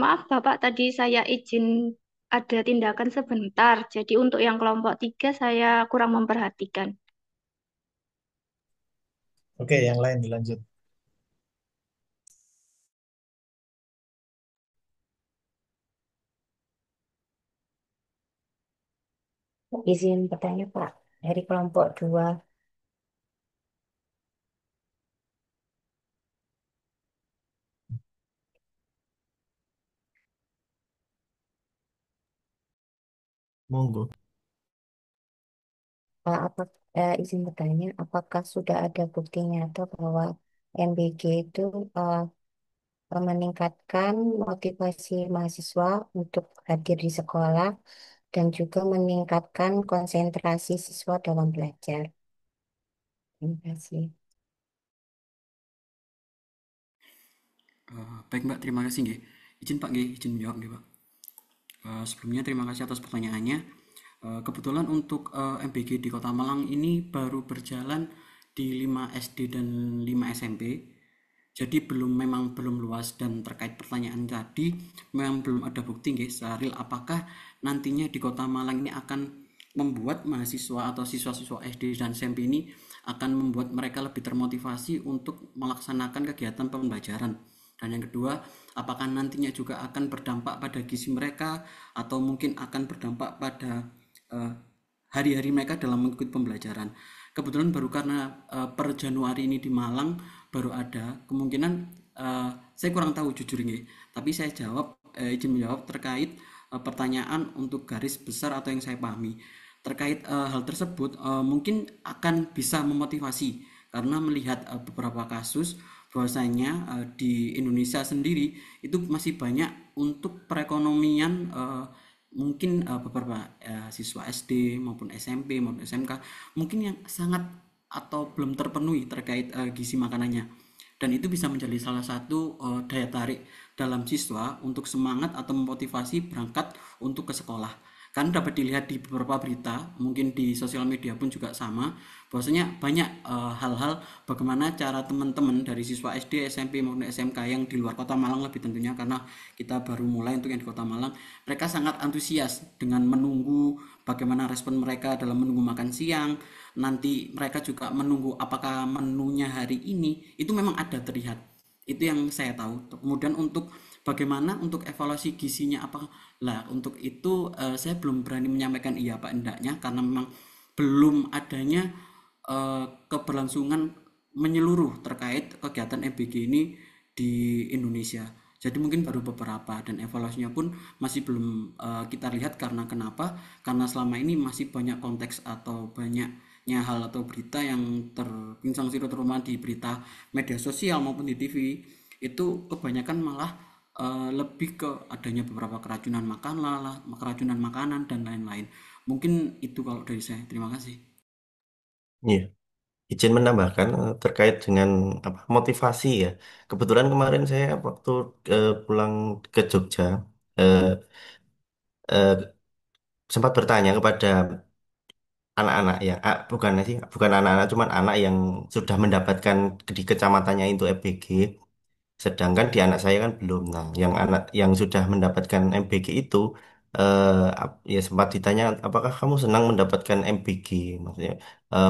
maaf Bapak tadi saya izin ada tindakan sebentar. Jadi untuk yang kelompok 3 saya kurang memperhatikan. Oke, yang lain dilanjut. Izin bertanya, Pak. Dari kelompok 2. Monggo. Izin bertanya, apakah sudah ada bukti nyata bahwa MBG itu meningkatkan motivasi mahasiswa untuk hadir di sekolah dan juga meningkatkan konsentrasi siswa dalam belajar? Terima kasih. Baik Mbak, terima kasih nggih. Izin Pak nggih, izin menjawab nggih Pak. Sebelumnya terima kasih atas pertanyaannya. Kebetulan untuk MBG di Kota Malang ini baru berjalan di 5 SD dan 5 SMP. Jadi memang belum luas, dan terkait pertanyaan tadi memang belum ada bukti nggih secara apakah nantinya di Kota Malang ini akan membuat mahasiswa atau siswa-siswa SD dan SMP ini akan membuat mereka lebih termotivasi untuk melaksanakan kegiatan pembelajaran. Dan yang kedua, apakah nantinya juga akan berdampak pada gizi mereka atau mungkin akan berdampak pada hari-hari mereka dalam mengikuti pembelajaran. Kebetulan baru karena per Januari ini di Malang baru ada, kemungkinan saya kurang tahu jujur nih, tapi saya izin menjawab terkait pertanyaan untuk garis besar atau yang saya pahami terkait hal tersebut. Mungkin akan bisa memotivasi karena melihat beberapa kasus bahwasanya di Indonesia sendiri itu masih banyak untuk perekonomian mungkin beberapa siswa SD maupun SMP maupun SMK mungkin yang sangat atau belum terpenuhi terkait gizi makanannya, dan itu bisa menjadi salah satu daya tarik dalam siswa untuk semangat atau memotivasi berangkat untuk ke sekolah. Kan dapat dilihat di beberapa berita, mungkin di sosial media pun juga sama, bahwasanya banyak hal-hal bagaimana cara teman-teman dari siswa SD, SMP maupun SMK yang di luar Kota Malang lebih tentunya, karena kita baru mulai untuk yang di Kota Malang, mereka sangat antusias dengan menunggu bagaimana respon mereka dalam menunggu makan siang. Nanti mereka juga menunggu apakah menunya hari ini itu memang ada terlihat. Itu yang saya tahu. Kemudian untuk bagaimana untuk evaluasi gizinya apa lah, untuk itu saya belum berani menyampaikan iya Pak endaknya, karena memang belum adanya keberlangsungan menyeluruh terkait kegiatan MBG ini di Indonesia. Jadi mungkin baru beberapa, dan evaluasinya pun masih belum kita lihat. Karena kenapa? Karena selama ini masih banyak konteks atau banyaknya hal atau berita yang terbincang siru, terutama di berita media sosial maupun di TV, itu kebanyakan malah lebih ke adanya beberapa keracunan keracunan makanan dan lain-lain. Mungkin itu kalau dari saya. Terima kasih. Iya, izin menambahkan terkait dengan apa motivasi ya. Kebetulan kemarin saya waktu pulang ke Jogja eh, eh, sempat bertanya kepada anak-anak ya, bukan sih, bukan anak-anak, cuman anak yang sudah mendapatkan di kecamatannya itu FBG. Sedangkan di anak saya kan belum. Nah, yang anak yang sudah mendapatkan MBG itu ya sempat ditanya, apakah kamu senang mendapatkan MBG? Maksudnya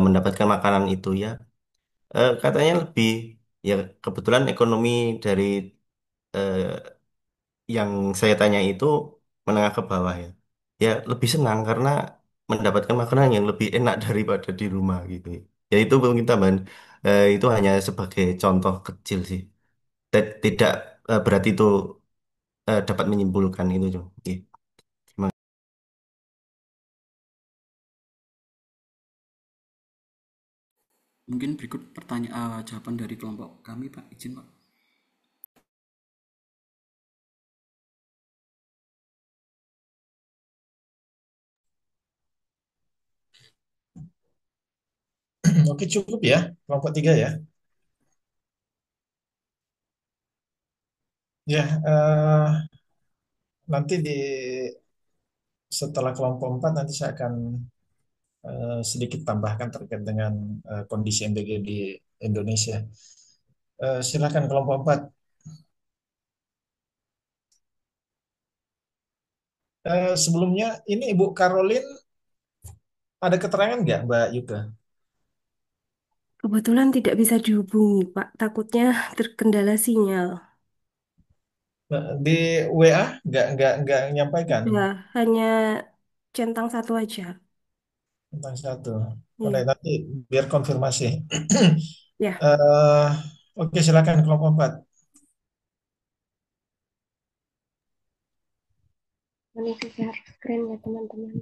mendapatkan makanan itu ya. Katanya lebih ya kebetulan ekonomi dari eh, yang saya tanya itu menengah ke bawah ya. Ya lebih senang karena mendapatkan makanan yang lebih enak daripada di rumah gitu. Ya itu mungkin tambahan itu hanya sebagai contoh kecil sih. Tidak berarti itu dapat menyimpulkan itu Jung. Oke, terima- Mungkin berikut pertanyaan jawaban dari kelompok kami Pak, izin Pak. Oke, cukup ya, kelompok 3 ya. Ya, nanti setelah kelompok 4 nanti saya akan sedikit tambahkan terkait dengan kondisi MBG di Indonesia. Silakan kelompok 4. Sebelumnya ini Ibu Karolin ada keterangan nggak Mbak Yuka? Kebetulan tidak bisa dihubungi, Pak. Takutnya terkendala sinyal. Di WA nggak nyampaikan Ya, hanya centang satu aja. tentang satu. Oh, Iya, nanti biar konfirmasi. ya. Eh, oke, silakan kelompok 4. Ini share screen ya teman-teman.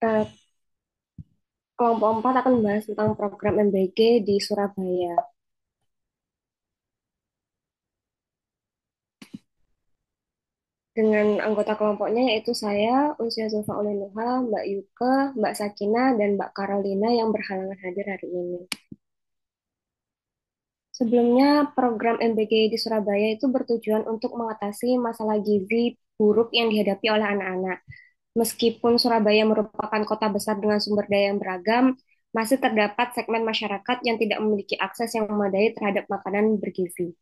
Eh, Kelompok 4 akan membahas tentang program MBG di Surabaya. Dengan anggota kelompoknya yaitu saya, Usia Zulfa Ulinuha, Mbak Yuke, Mbak Sakina, dan Mbak Carolina yang berhalangan hadir hari ini. Sebelumnya, program MBG di Surabaya itu bertujuan untuk mengatasi masalah gizi buruk yang dihadapi oleh anak-anak. Meskipun Surabaya merupakan kota besar dengan sumber daya yang beragam, masih terdapat segmen masyarakat yang tidak memiliki akses yang memadai terhadap makanan bergizi.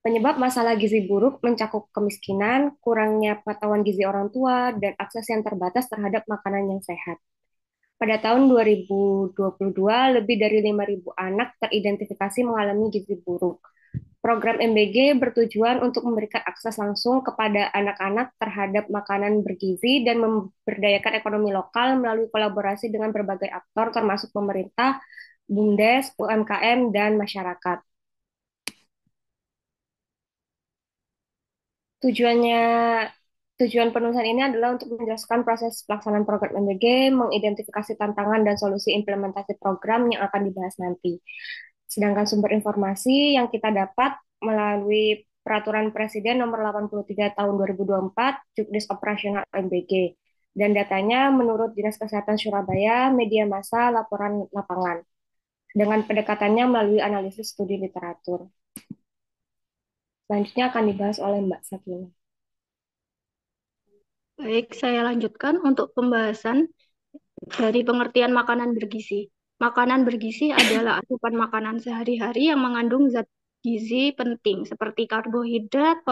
Penyebab masalah gizi buruk mencakup kemiskinan, kurangnya pengetahuan gizi orang tua, dan akses yang terbatas terhadap makanan yang sehat. Pada tahun 2022, lebih dari 5.000 anak teridentifikasi mengalami gizi buruk. Program MBG bertujuan untuk memberikan akses langsung kepada anak-anak terhadap makanan bergizi dan memberdayakan ekonomi lokal melalui kolaborasi dengan berbagai aktor termasuk pemerintah, BUMDes, UMKM, dan masyarakat. Tujuannya Tujuan penulisan ini adalah untuk menjelaskan proses pelaksanaan program MBG, mengidentifikasi tantangan dan solusi implementasi program yang akan dibahas nanti. Sedangkan sumber informasi yang kita dapat melalui Peraturan Presiden Nomor 83 Tahun 2024, Juknis Operasional MBG. Dan datanya menurut Dinas Kesehatan Surabaya, media massa, laporan lapangan. Dengan pendekatannya melalui analisis studi literatur. Selanjutnya akan dibahas oleh Mbak Sakina. Baik, saya lanjutkan untuk pembahasan dari pengertian makanan bergizi. Makanan bergizi adalah asupan makanan sehari-hari yang mengandung zat gizi penting seperti karbohidrat,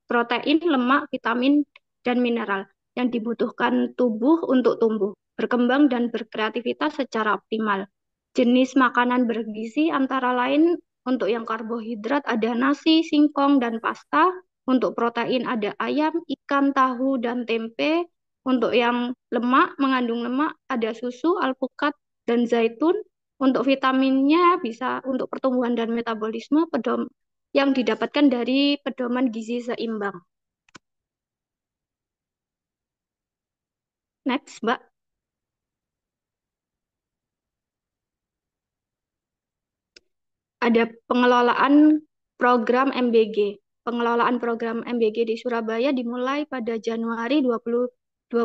protein, lemak, vitamin, dan mineral yang dibutuhkan tubuh untuk tumbuh, berkembang, dan berkreativitas secara optimal. Jenis makanan bergizi antara lain untuk yang karbohidrat ada nasi, singkong, dan pasta. Untuk protein ada ayam, ikan, tahu, dan tempe. Untuk yang lemak, mengandung lemak, ada susu, alpukat, dan zaitun. Untuk vitaminnya bisa untuk pertumbuhan dan metabolisme yang didapatkan dari pedoman gizi seimbang. Next, Mbak. Ada pengelolaan program MBG. Pengelolaan program MBG di Surabaya dimulai pada Januari 2025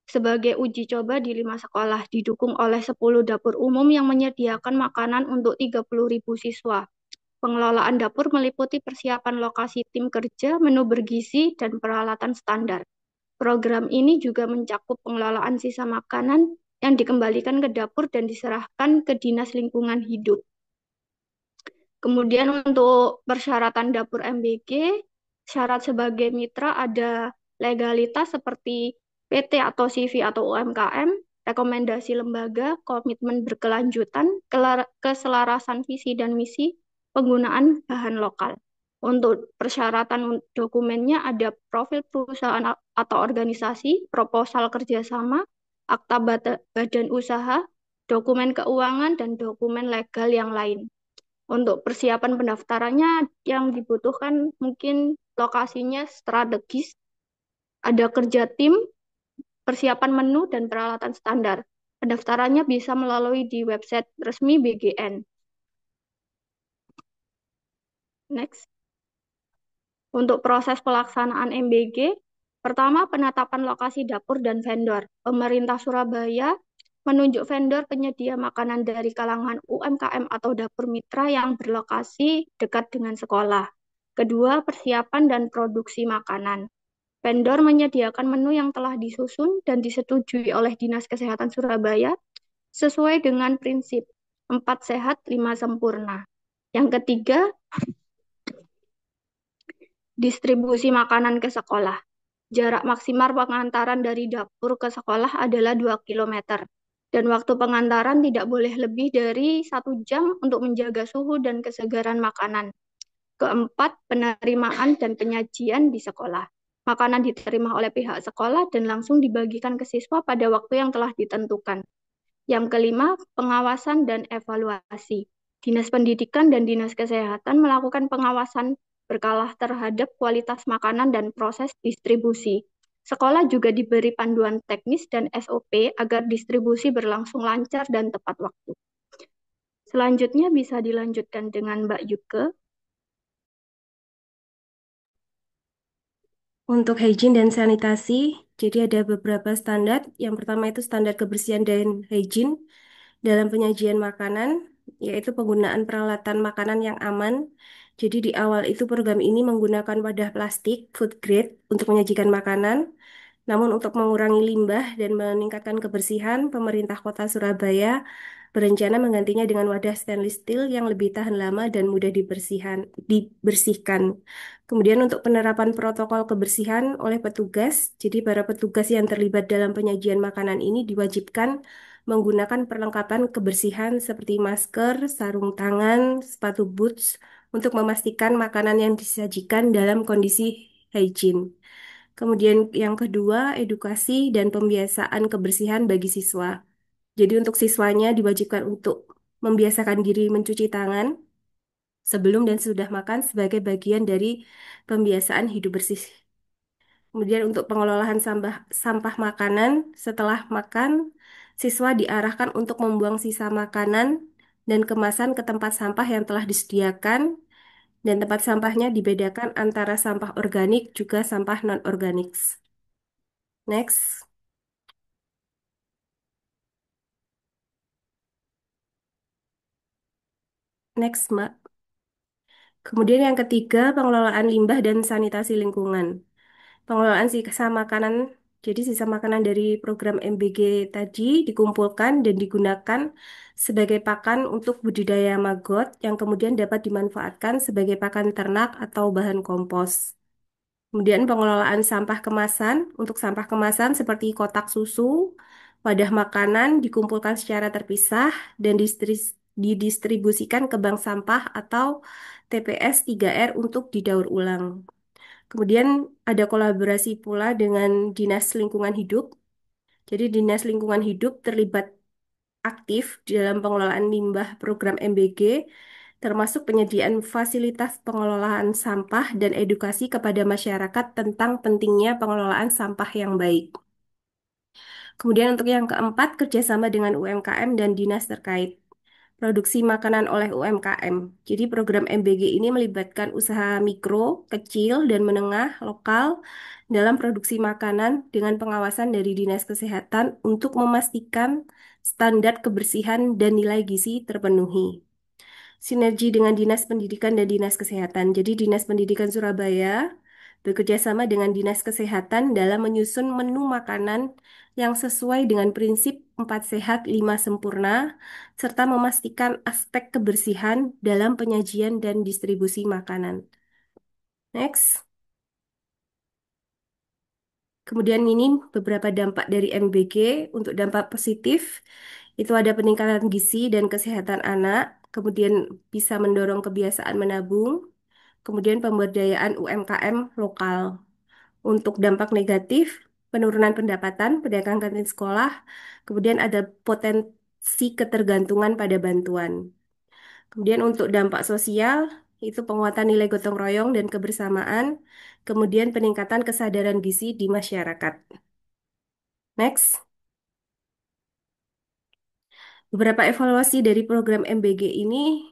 sebagai uji coba di 5 sekolah, didukung oleh 10 dapur umum yang menyediakan makanan untuk 30.000 siswa. Pengelolaan dapur meliputi persiapan lokasi tim kerja, menu bergizi, dan peralatan standar. Program ini juga mencakup pengelolaan sisa makanan yang dikembalikan ke dapur dan diserahkan ke Dinas Lingkungan Hidup. Kemudian untuk persyaratan dapur MBG, syarat sebagai mitra ada legalitas seperti PT atau CV atau UMKM, rekomendasi lembaga, komitmen berkelanjutan, keselarasan visi dan misi, penggunaan bahan lokal. Untuk persyaratan dokumennya ada profil perusahaan atau organisasi, proposal kerjasama, akta badan usaha, dokumen keuangan, dan dokumen legal yang lain. Untuk persiapan pendaftarannya yang dibutuhkan mungkin lokasinya strategis, ada kerja tim, persiapan menu, dan peralatan standar. Pendaftarannya bisa melalui di website resmi BGN. Next. Untuk proses pelaksanaan MBG, pertama penetapan lokasi dapur dan vendor. Pemerintah Surabaya menunjuk vendor penyedia makanan dari kalangan UMKM atau dapur mitra yang berlokasi dekat dengan sekolah. Kedua, persiapan dan produksi makanan. Vendor menyediakan menu yang telah disusun dan disetujui oleh Dinas Kesehatan Surabaya sesuai dengan prinsip 4 sehat, 5 sempurna. Yang ketiga, distribusi makanan ke sekolah. Jarak maksimal pengantaran dari dapur ke sekolah adalah 2 km. Dan waktu pengantaran tidak boleh lebih dari 1 jam untuk menjaga suhu dan kesegaran makanan. Keempat, penerimaan dan penyajian di sekolah. Makanan diterima oleh pihak sekolah dan langsung dibagikan ke siswa pada waktu yang telah ditentukan. Yang kelima, pengawasan dan evaluasi. Dinas Pendidikan dan Dinas Kesehatan melakukan pengawasan berkala terhadap kualitas makanan dan proses distribusi. Sekolah juga diberi panduan teknis dan SOP agar distribusi berlangsung lancar dan tepat waktu. Selanjutnya bisa dilanjutkan dengan Mbak Yuke. Untuk hygiene dan sanitasi, jadi ada beberapa standar. Yang pertama itu standar kebersihan dan hygiene dalam penyajian makanan, yaitu penggunaan peralatan makanan yang aman. Jadi di awal itu program ini menggunakan wadah plastik food grade untuk menyajikan makanan. Namun untuk mengurangi limbah dan meningkatkan kebersihan, pemerintah Kota Surabaya berencana menggantinya dengan wadah stainless steel yang lebih tahan lama dan mudah dibersihkan. Kemudian untuk penerapan protokol kebersihan oleh petugas, jadi para petugas yang terlibat dalam penyajian makanan ini diwajibkan menggunakan perlengkapan kebersihan seperti masker, sarung tangan, sepatu boots, untuk memastikan makanan yang disajikan dalam kondisi hygiene. Kemudian yang kedua, edukasi dan pembiasaan kebersihan bagi siswa. Jadi untuk siswanya diwajibkan untuk membiasakan diri mencuci tangan sebelum dan sudah makan sebagai bagian dari pembiasaan hidup bersih. Kemudian untuk pengelolaan sampah makanan setelah makan, siswa diarahkan untuk membuang sisa makanan dan kemasan ke tempat sampah yang telah disediakan dan tempat sampahnya dibedakan antara sampah organik juga sampah non-organik. Next. Next, Mbak. Kemudian yang ketiga, pengelolaan limbah dan sanitasi lingkungan. Pengelolaan sisa makanan, jadi sisa makanan dari program MBG tadi dikumpulkan dan digunakan sebagai pakan untuk budidaya maggot yang kemudian dapat dimanfaatkan sebagai pakan ternak atau bahan kompos. Kemudian pengelolaan sampah kemasan, untuk sampah kemasan seperti kotak susu, wadah makanan dikumpulkan secara terpisah dan didistribusikan ke bank sampah atau TPS 3R untuk didaur ulang. Kemudian ada kolaborasi pula dengan Dinas Lingkungan Hidup. Jadi Dinas Lingkungan Hidup terlibat aktif di dalam pengelolaan limbah program MBG, termasuk penyediaan fasilitas pengelolaan sampah dan edukasi kepada masyarakat tentang pentingnya pengelolaan sampah yang baik. Kemudian untuk yang keempat, kerjasama dengan UMKM dan dinas terkait. Produksi makanan oleh UMKM. Jadi program MBG ini melibatkan usaha mikro, kecil, dan menengah lokal dalam produksi makanan dengan pengawasan dari Dinas Kesehatan untuk memastikan standar kebersihan dan nilai gizi terpenuhi. Sinergi dengan Dinas Pendidikan dan Dinas Kesehatan. Jadi Dinas Pendidikan Surabaya bekerja sama dengan Dinas Kesehatan dalam menyusun menu makanan yang sesuai dengan prinsip 4 sehat 5 sempurna, serta memastikan aspek kebersihan dalam penyajian dan distribusi makanan. Next. Kemudian ini beberapa dampak dari MBG. Untuk dampak positif, itu ada peningkatan gizi dan kesehatan anak, kemudian bisa mendorong kebiasaan menabung, kemudian pemberdayaan UMKM lokal. Untuk dampak negatif, penurunan pendapatan pedagang kantin sekolah, kemudian ada potensi ketergantungan pada bantuan. Kemudian untuk dampak sosial, itu penguatan nilai gotong royong dan kebersamaan, kemudian peningkatan kesadaran gizi di masyarakat. Next. Beberapa evaluasi dari program MBG ini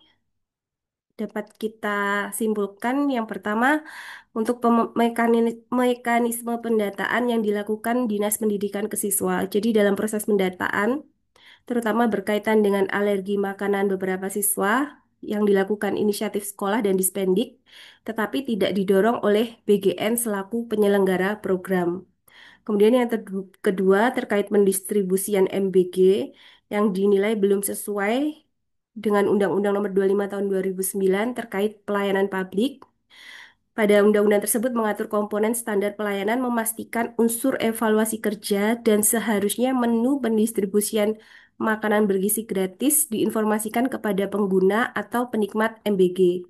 dapat kita simpulkan. Yang pertama, untuk mekanisme pendataan yang dilakukan Dinas Pendidikan ke siswa. Jadi dalam proses pendataan, terutama berkaitan dengan alergi makanan beberapa siswa yang dilakukan inisiatif sekolah dan Dispendik, tetapi tidak didorong oleh BGN selaku penyelenggara program. Kemudian yang kedua terkait pendistribusian MBG yang dinilai belum sesuai dengan Undang-Undang Nomor 25 Tahun 2009 terkait pelayanan publik. Pada undang-undang tersebut mengatur komponen standar pelayanan, memastikan unsur evaluasi kerja dan seharusnya menu pendistribusian makanan bergizi gratis diinformasikan kepada pengguna atau penikmat MBG.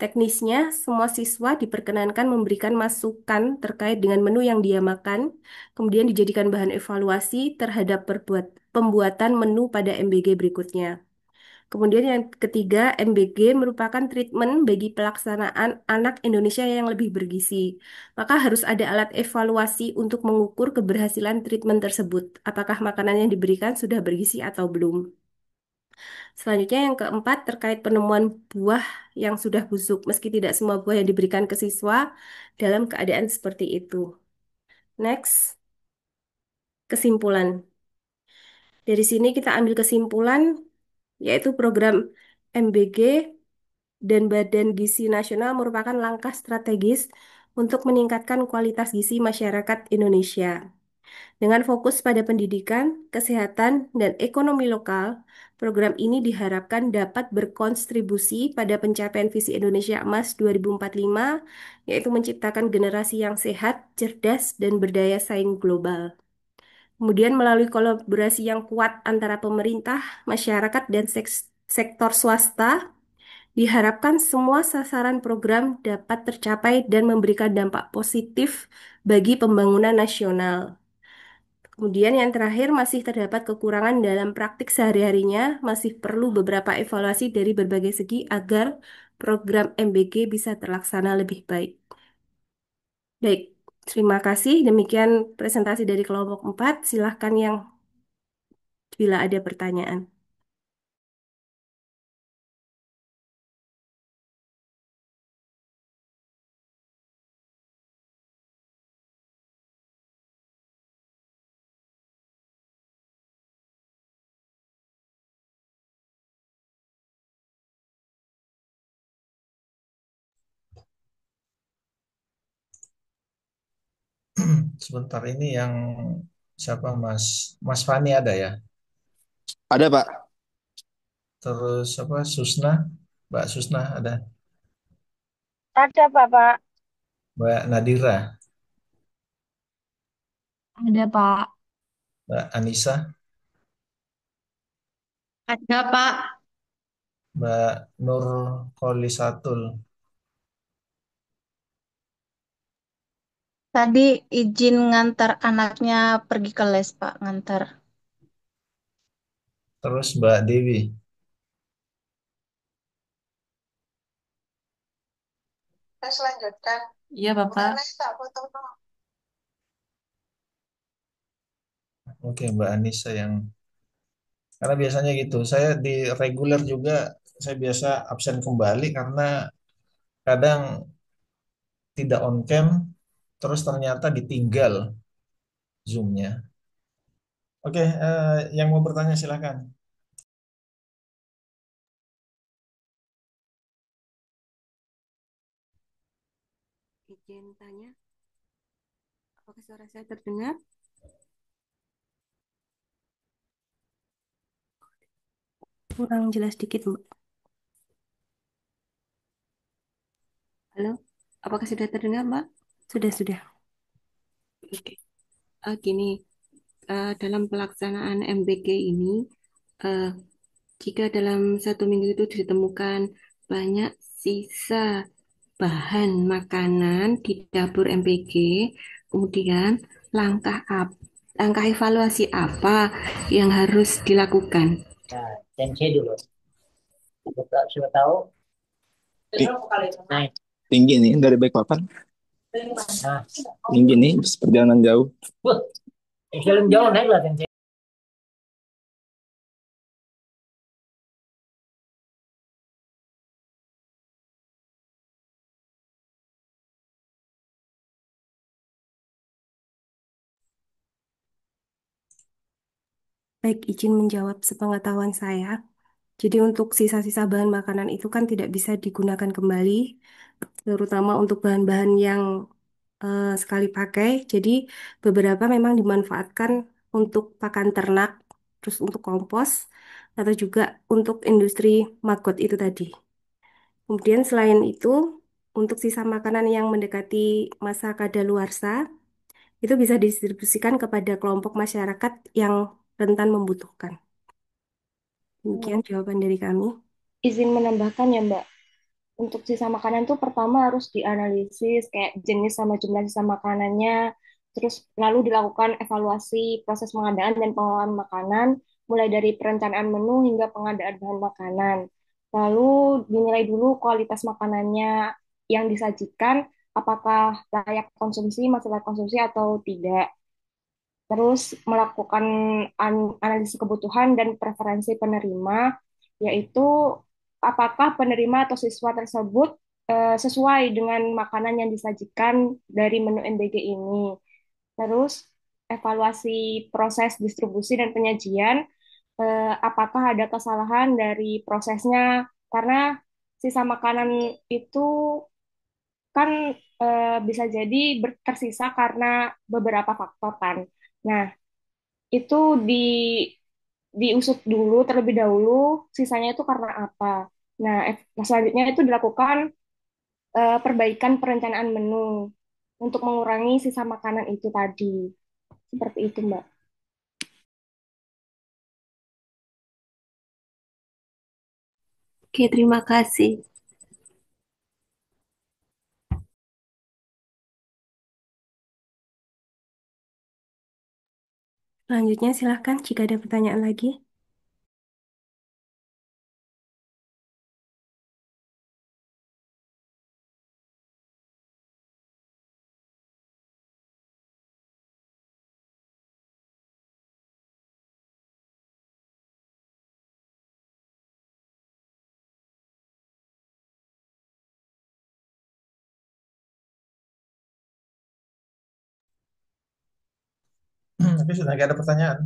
Teknisnya, semua siswa diperkenankan memberikan masukan terkait dengan menu yang dia makan, kemudian dijadikan bahan evaluasi terhadap pembuatan menu pada MBG berikutnya. Kemudian yang ketiga, MBG merupakan treatment bagi pelaksanaan anak Indonesia yang lebih bergizi. Maka harus ada alat evaluasi untuk mengukur keberhasilan treatment tersebut. Apakah makanan yang diberikan sudah bergizi atau belum. Selanjutnya yang keempat terkait penemuan buah yang sudah busuk. Meski tidak semua buah yang diberikan ke siswa dalam keadaan seperti itu. Next, kesimpulan. Dari sini kita ambil kesimpulan yaitu program MBG dan Badan Gizi Nasional merupakan langkah strategis untuk meningkatkan kualitas gizi masyarakat Indonesia. Dengan fokus pada pendidikan, kesehatan, dan ekonomi lokal, program ini diharapkan dapat berkontribusi pada pencapaian visi Indonesia Emas 2045, yaitu menciptakan generasi yang sehat, cerdas, dan berdaya saing global. Kemudian melalui kolaborasi yang kuat antara pemerintah, masyarakat, dan sektor swasta, Diharapkan semua sasaran program dapat tercapai dan memberikan dampak positif bagi pembangunan nasional. Kemudian yang terakhir masih terdapat kekurangan dalam praktik sehari-harinya, masih perlu beberapa evaluasi dari berbagai segi agar program MBG bisa terlaksana lebih baik. Baik, terima kasih. Demikian presentasi dari kelompok 4. Silahkan yang bila ada pertanyaan. Sebentar ini yang siapa Mas Fani ada ya? Ada, Pak. Terus apa Susna? Mbak Susna ada. Ada Bapak. Mbak Nadira, Ada Pak. Mbak Anissa, Ada, Pak. Mbak Nur Kholisatul. Tadi izin ngantar anaknya pergi ke les, Pak, ngantar. Terus Mbak Dewi. Tes lanjutkan. Iya, Bapak. Oke, Mbak Anissa yang karena biasanya gitu. Saya di reguler juga saya biasa absen kembali karena kadang tidak on cam terus ternyata ditinggal Zoom-nya. Oke, yang mau bertanya silahkan. Izin tanya, apakah suara saya terdengar? Kurang jelas dikit, Mbak. Halo, apakah sudah terdengar, Mbak? Sudah, sudah. Oke. Gini, dalam pelaksanaan MBG ini, eh, jika dalam satu minggu itu ditemukan banyak sisa bahan makanan di dapur MBG, kemudian langkah langkah evaluasi apa yang harus dilakukan? Nah, CNC dulu. Sudah tahu? Nah, Tinggi nih dari Balikpapan. nah, Tinggi nih perjalanan jauh. jalan jauh naik lah CNC. Baik, izin menjawab sepengetahuan saya. Jadi untuk sisa-sisa bahan makanan itu kan tidak bisa digunakan kembali, terutama untuk bahan-bahan yang sekali pakai. Jadi beberapa memang dimanfaatkan untuk pakan ternak, terus untuk kompos, atau juga untuk industri maggot itu tadi. Kemudian selain itu, untuk sisa makanan yang mendekati masa kadaluarsa, itu bisa didistribusikan kepada kelompok masyarakat yang rentan membutuhkan. Demikian jawaban dari kami. Izin menambahkan ya Mbak. Untuk sisa makanan tuh pertama harus dianalisis kayak jenis sama jumlah sisa makanannya, terus lalu dilakukan evaluasi proses pengadaan dan pengelolaan makanan, mulai dari perencanaan menu hingga pengadaan bahan makanan. Lalu dinilai dulu kualitas makanannya yang disajikan, apakah layak konsumsi, masih layak konsumsi atau tidak. Terus melakukan analisis kebutuhan dan preferensi penerima, yaitu apakah penerima atau siswa tersebut sesuai dengan makanan yang disajikan dari menu MBG ini. Terus evaluasi proses distribusi dan penyajian, apakah ada kesalahan dari prosesnya, karena sisa makanan itu kan bisa jadi tersisa karena beberapa faktor kan. Nah, itu diusut dulu terlebih dahulu sisanya itu karena apa. Nah, selanjutnya itu dilakukan perbaikan perencanaan menu untuk mengurangi sisa makanan itu tadi. Seperti itu, Mbak. Oke, terima kasih. Selanjutnya silahkan jika ada pertanyaan lagi. Tapi sudah nggak ada pertanyaan.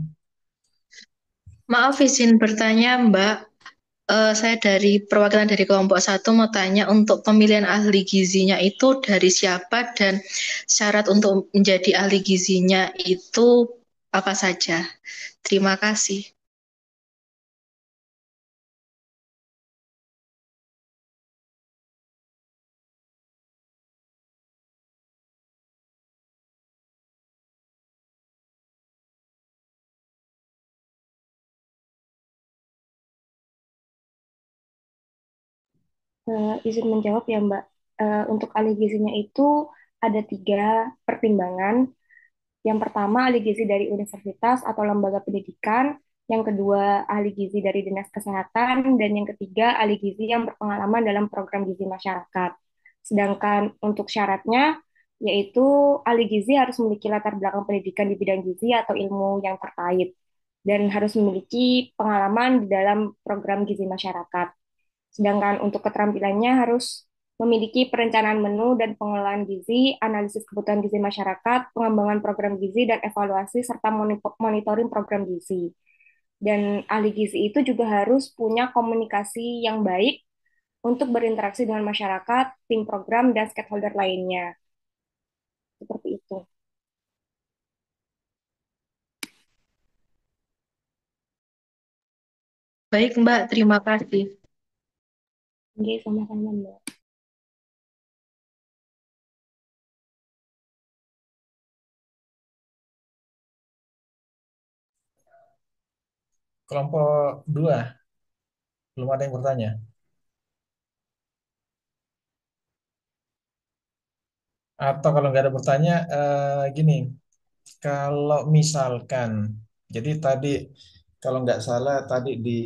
Maaf izin bertanya, Mbak. Saya dari perwakilan dari kelompok satu mau tanya untuk pemilihan ahli gizinya itu dari siapa dan syarat untuk menjadi ahli gizinya itu apa saja? Terima kasih. Izin menjawab ya Mbak. Untuk ahli gizinya itu ada tiga pertimbangan. Yang pertama ahli gizi dari universitas atau lembaga pendidikan, yang kedua ahli gizi dari dinas kesehatan, dan yang ketiga ahli gizi yang berpengalaman dalam program gizi masyarakat. Sedangkan untuk syaratnya yaitu ahli gizi harus memiliki latar belakang pendidikan di bidang gizi atau ilmu yang terkait dan harus memiliki pengalaman di dalam program gizi masyarakat. Sedangkan untuk keterampilannya harus memiliki perencanaan menu dan pengelolaan gizi, analisis kebutuhan gizi masyarakat, pengembangan program gizi, dan evaluasi serta monitoring program gizi. Dan ahli gizi itu juga harus punya komunikasi yang baik untuk berinteraksi dengan masyarakat, tim program, dan stakeholder lainnya. Seperti itu. Baik, Mbak. Terima kasih. Oke, sama-sama, Mbak. Kelompok 2, belum ada yang bertanya. Atau kalau nggak ada bertanya, gini, kalau misalkan, jadi tadi kalau nggak salah tadi di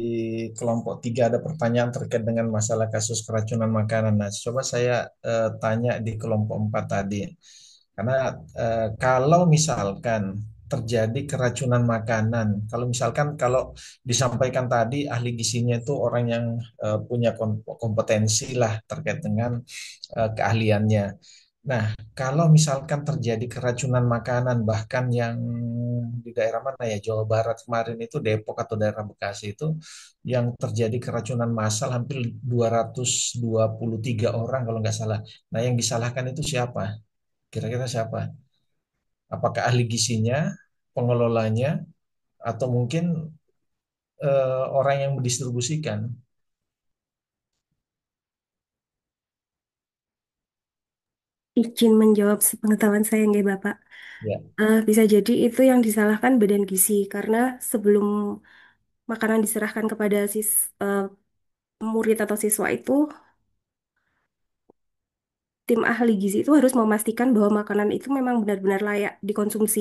kelompok 3 ada pertanyaan terkait dengan masalah kasus keracunan makanan. Nah, coba saya tanya di kelompok 4 tadi. Karena kalau misalkan terjadi keracunan makanan, kalau misalkan kalau disampaikan tadi ahli gizinya itu orang yang punya kompetensi lah terkait dengan keahliannya. Nah, kalau misalkan terjadi keracunan makanan, bahkan yang di daerah mana ya, Jawa Barat kemarin itu Depok atau daerah Bekasi itu yang terjadi keracunan massal hampir 223 orang kalau nggak salah. Nah, yang disalahkan itu siapa? Kira-kira siapa? Apakah ahli gizinya, pengelolanya, atau mungkin orang yang mendistribusikan? Izin menjawab sepengetahuan saya nggih Bapak. Ya. Bisa jadi itu yang disalahkan badan gizi karena sebelum makanan diserahkan kepada eh, murid atau siswa itu, tim ahli gizi itu harus memastikan bahwa makanan itu memang benar-benar layak dikonsumsi.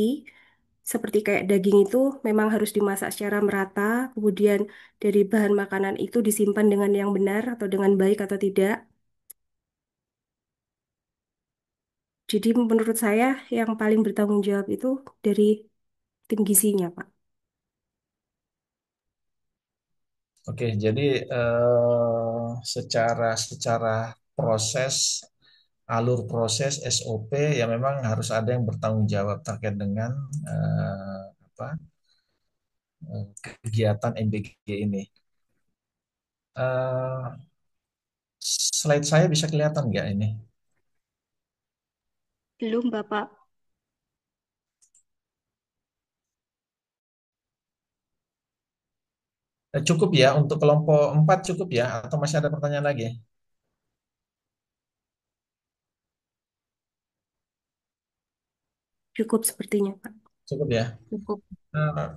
Seperti kayak daging itu memang harus dimasak secara merata, kemudian dari bahan makanan itu disimpan dengan yang benar atau dengan baik atau tidak. Jadi menurut saya yang paling bertanggung jawab itu dari tim gizinya, Pak. Oke, jadi secara secara proses alur proses SOP ya memang harus ada yang bertanggung jawab terkait dengan apa kegiatan MBG ini. Eh, Slide saya bisa kelihatan nggak ini? Belum, Bapak. Cukup ya untuk kelompok 4 cukup ya atau masih ada pertanyaan lagi? Cukup sepertinya, Pak. Cukup ya. Cukup. Eh,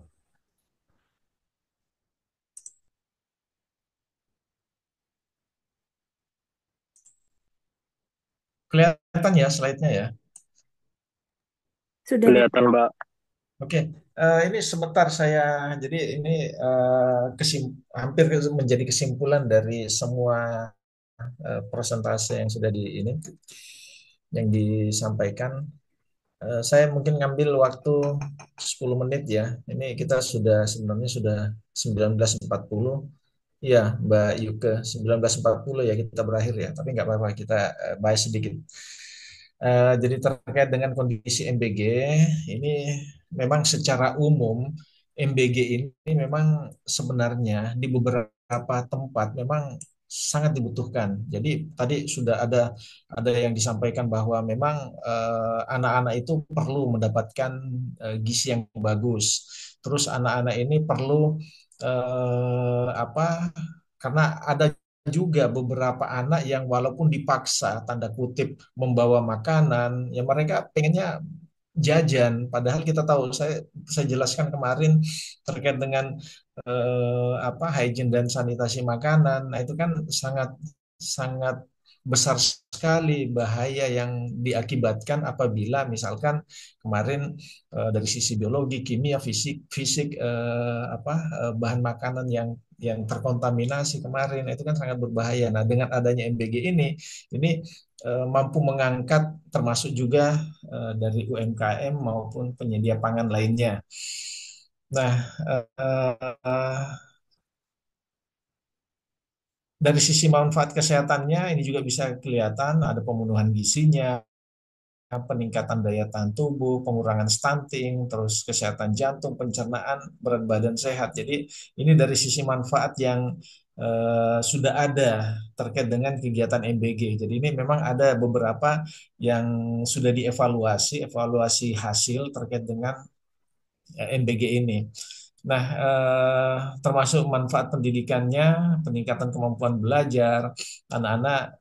Kelihatan ya slide-nya ya. Sudah, Mas. Kelihatan, Mbak. Oke, ini sebentar jadi ini hampir menjadi kesimpulan dari semua persentase yang sudah yang disampaikan. Saya mungkin ngambil waktu 10 menit ya. Ini kita sebenarnya sudah 19.40. Iya, Mbak Yuke, 19.40 ya kita berakhir ya. Tapi nggak apa-apa, kita bahas sedikit. Jadi terkait dengan kondisi MBG, ini memang secara umum MBG ini memang sebenarnya di beberapa tempat memang sangat dibutuhkan. Jadi tadi sudah ada yang disampaikan bahwa memang anak-anak itu perlu mendapatkan gizi yang bagus. Terus anak-anak ini perlu apa? Karena ada juga beberapa anak yang walaupun dipaksa tanda kutip membawa makanan, ya mereka pengennya jajan. Padahal kita tahu, saya jelaskan kemarin terkait dengan hygiene dan sanitasi makanan. Nah, itu kan sangat sangat besar sekali bahaya yang diakibatkan apabila misalkan kemarin dari sisi biologi, kimia, fisik bahan makanan yang terkontaminasi kemarin itu kan sangat berbahaya. Nah, dengan adanya MBG ini mampu mengangkat termasuk juga dari UMKM maupun penyedia pangan lainnya. Nah, dari sisi manfaat kesehatannya ini juga bisa kelihatan ada pemenuhan gizinya, peningkatan daya tahan tubuh, pengurangan stunting, terus kesehatan jantung, pencernaan, berat badan sehat. Jadi ini dari sisi manfaat yang sudah ada terkait dengan kegiatan MBG. Jadi ini memang ada beberapa yang sudah evaluasi hasil terkait dengan MBG ini. Nah, termasuk manfaat pendidikannya, peningkatan kemampuan belajar, anak-anak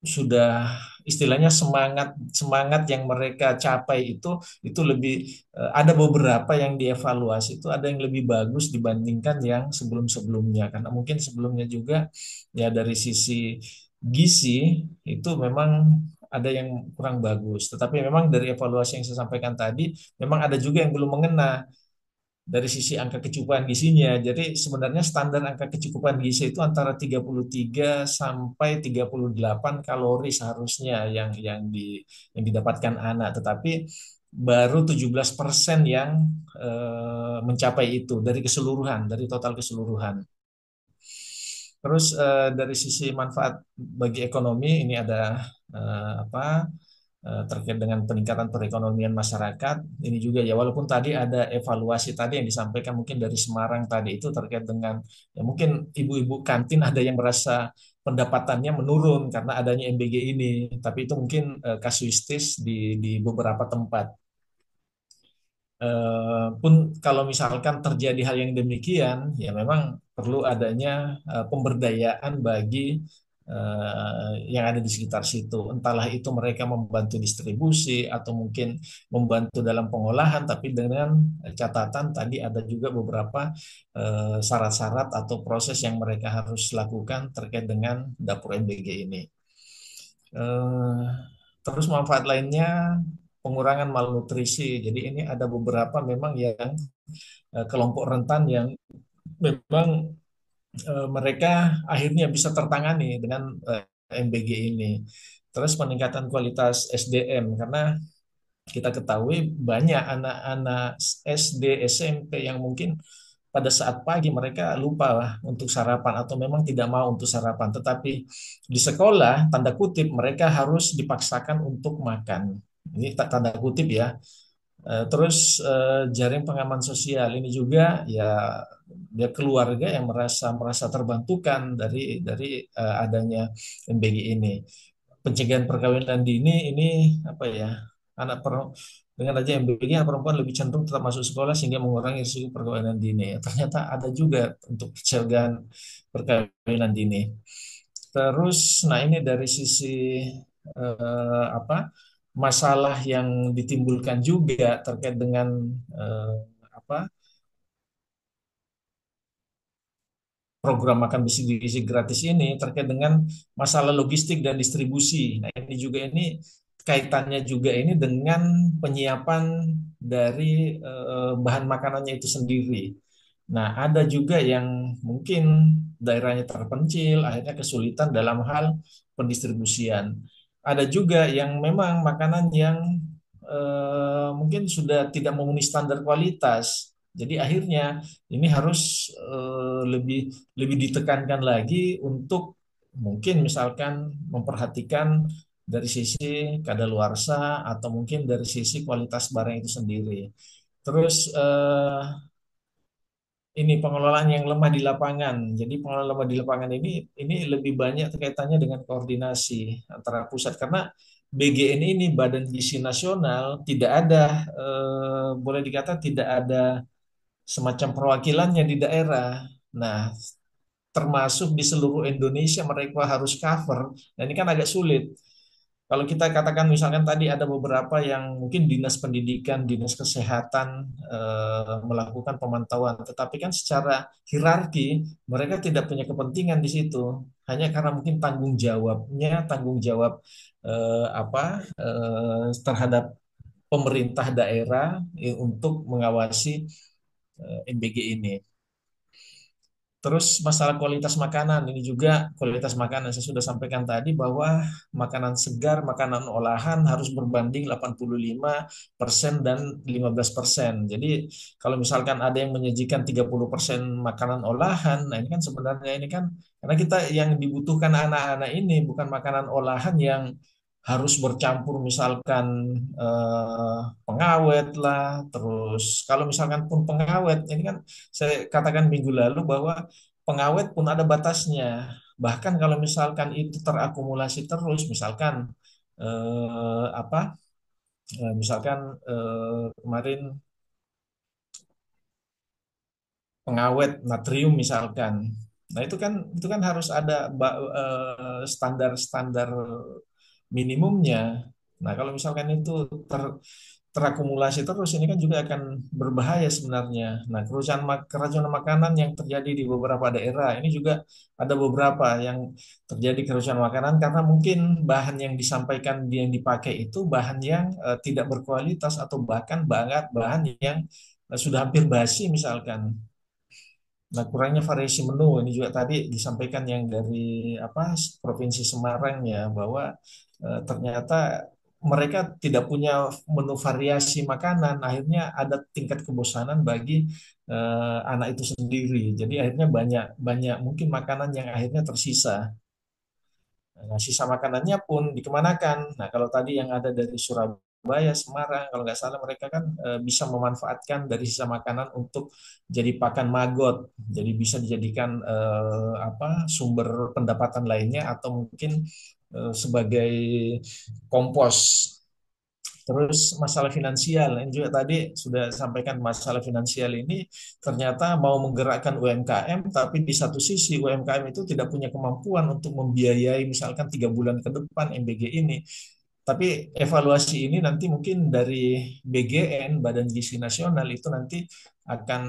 sudah istilahnya semangat semangat yang mereka capai itu lebih ada beberapa yang dievaluasi itu ada yang lebih bagus dibandingkan yang sebelum-sebelumnya karena mungkin sebelumnya juga ya dari sisi gizi itu memang ada yang kurang bagus tetapi memang dari evaluasi yang saya sampaikan tadi memang ada juga yang belum mengena dari sisi angka kecukupan gizinya. Jadi sebenarnya standar angka kecukupan gizi itu antara 33 sampai 38 kalori seharusnya yang didapatkan anak, tetapi baru 17% yang mencapai itu dari total keseluruhan. Terus dari sisi manfaat bagi ekonomi ini ada terkait dengan peningkatan perekonomian masyarakat. Ini juga ya walaupun tadi ada evaluasi tadi yang disampaikan mungkin dari Semarang tadi itu terkait dengan ya mungkin ibu-ibu kantin ada yang merasa pendapatannya menurun karena adanya MBG ini. Tapi itu mungkin kasuistis di beberapa tempat. Pun kalau misalkan terjadi hal yang demikian, ya memang perlu adanya pemberdayaan bagi yang ada di sekitar situ. Entahlah itu mereka membantu distribusi atau mungkin membantu dalam pengolahan, tapi dengan catatan tadi ada juga beberapa syarat-syarat atau proses yang mereka harus lakukan terkait dengan dapur MBG ini. Terus manfaat lainnya pengurangan malnutrisi. Jadi ini ada beberapa memang yang kelompok rentan yang memang mereka akhirnya bisa tertangani dengan MBG ini. Terus peningkatan kualitas SDM karena kita ketahui banyak anak-anak SD, SMP yang mungkin pada saat pagi mereka lupa lah untuk sarapan atau memang tidak mau untuk sarapan. Tetapi di sekolah, tanda kutip, mereka harus dipaksakan untuk makan. Ini tanda kutip ya. Terus jaring pengaman sosial ini juga ya dia keluarga yang merasa terbantukan dari adanya MBG ini. Pencegahan perkawinan dini ini apa ya anak dengan aja MBG anak perempuan lebih cenderung tetap masuk sekolah sehingga mengurangi risiko perkawinan dini. Ternyata ada juga untuk pencegahan perkawinan dini. Terus, nah ini dari sisi apa masalah yang ditimbulkan juga terkait dengan apa program makan gizi gratis ini terkait dengan masalah logistik dan distribusi. Nah, ini juga ini kaitannya juga ini dengan penyiapan dari bahan makanannya itu sendiri. Nah, ada juga yang mungkin daerahnya terpencil, akhirnya kesulitan dalam hal pendistribusian. Ada juga yang memang makanan yang mungkin sudah tidak memenuhi standar kualitas. Jadi akhirnya ini harus lebih lebih ditekankan lagi untuk mungkin misalkan memperhatikan dari sisi kadaluarsa atau mungkin dari sisi kualitas barang itu sendiri. Terus ini pengelolaan yang lemah di lapangan. Jadi pengelolaan lemah di lapangan ini lebih banyak kaitannya dengan koordinasi antara pusat karena BGN ini Badan Gizi Nasional tidak ada boleh dikata tidak ada semacam perwakilannya di daerah. Nah, termasuk di seluruh Indonesia mereka harus cover. Dan ini kan agak sulit. Kalau kita katakan misalkan tadi ada beberapa yang mungkin dinas pendidikan, dinas kesehatan melakukan pemantauan, tetapi kan secara hierarki mereka tidak punya kepentingan di situ. Hanya karena mungkin tanggung jawab terhadap pemerintah daerah untuk mengawasi MBG ini. Terus masalah kualitas makanan, ini juga kualitas makanan. Saya sudah sampaikan tadi bahwa makanan segar, makanan olahan harus berbanding 85% dan 15%. Jadi kalau misalkan ada yang menyajikan 30% makanan olahan, nah ini kan sebenarnya ini kan, karena kita yang dibutuhkan anak-anak ini bukan makanan olahan yang harus bercampur misalkan pengawet lah, terus kalau misalkan pun pengawet, ini kan saya katakan minggu lalu bahwa pengawet pun ada batasnya. Bahkan kalau misalkan itu terakumulasi terus, misalkan apa? Misalkan kemarin pengawet natrium misalkan. Nah, itu kan harus ada standar-standar minimumnya. Nah, kalau misalkan itu terakumulasi terus, ini kan juga akan berbahaya sebenarnya. Nah, keracunan makanan yang terjadi di beberapa daerah, ini juga ada beberapa yang terjadi keracunan makanan karena mungkin bahan yang disampaikan yang dipakai itu bahan yang tidak berkualitas atau bahkan bahan yang sudah hampir basi misalkan. Nah, kurangnya variasi menu ini juga tadi disampaikan yang dari Provinsi Semarang ya bahwa ternyata mereka tidak punya menu variasi makanan, akhirnya ada tingkat kebosanan bagi anak itu sendiri. Jadi akhirnya banyak banyak mungkin makanan yang akhirnya tersisa. Nah, sisa makanannya pun dikemanakan. Nah, kalau tadi yang ada dari Surabaya, Semarang, kalau nggak salah mereka kan bisa memanfaatkan dari sisa makanan untuk jadi pakan magot. Jadi bisa dijadikan sumber pendapatan lainnya atau mungkin sebagai kompos. Terus masalah finansial, ini juga tadi sudah sampaikan masalah finansial ini ternyata mau menggerakkan UMKM, tapi di satu sisi UMKM itu tidak punya kemampuan untuk membiayai misalkan 3 bulan ke depan MBG ini. Tapi evaluasi ini nanti mungkin dari BGN, Badan Gizi Nasional itu nanti akan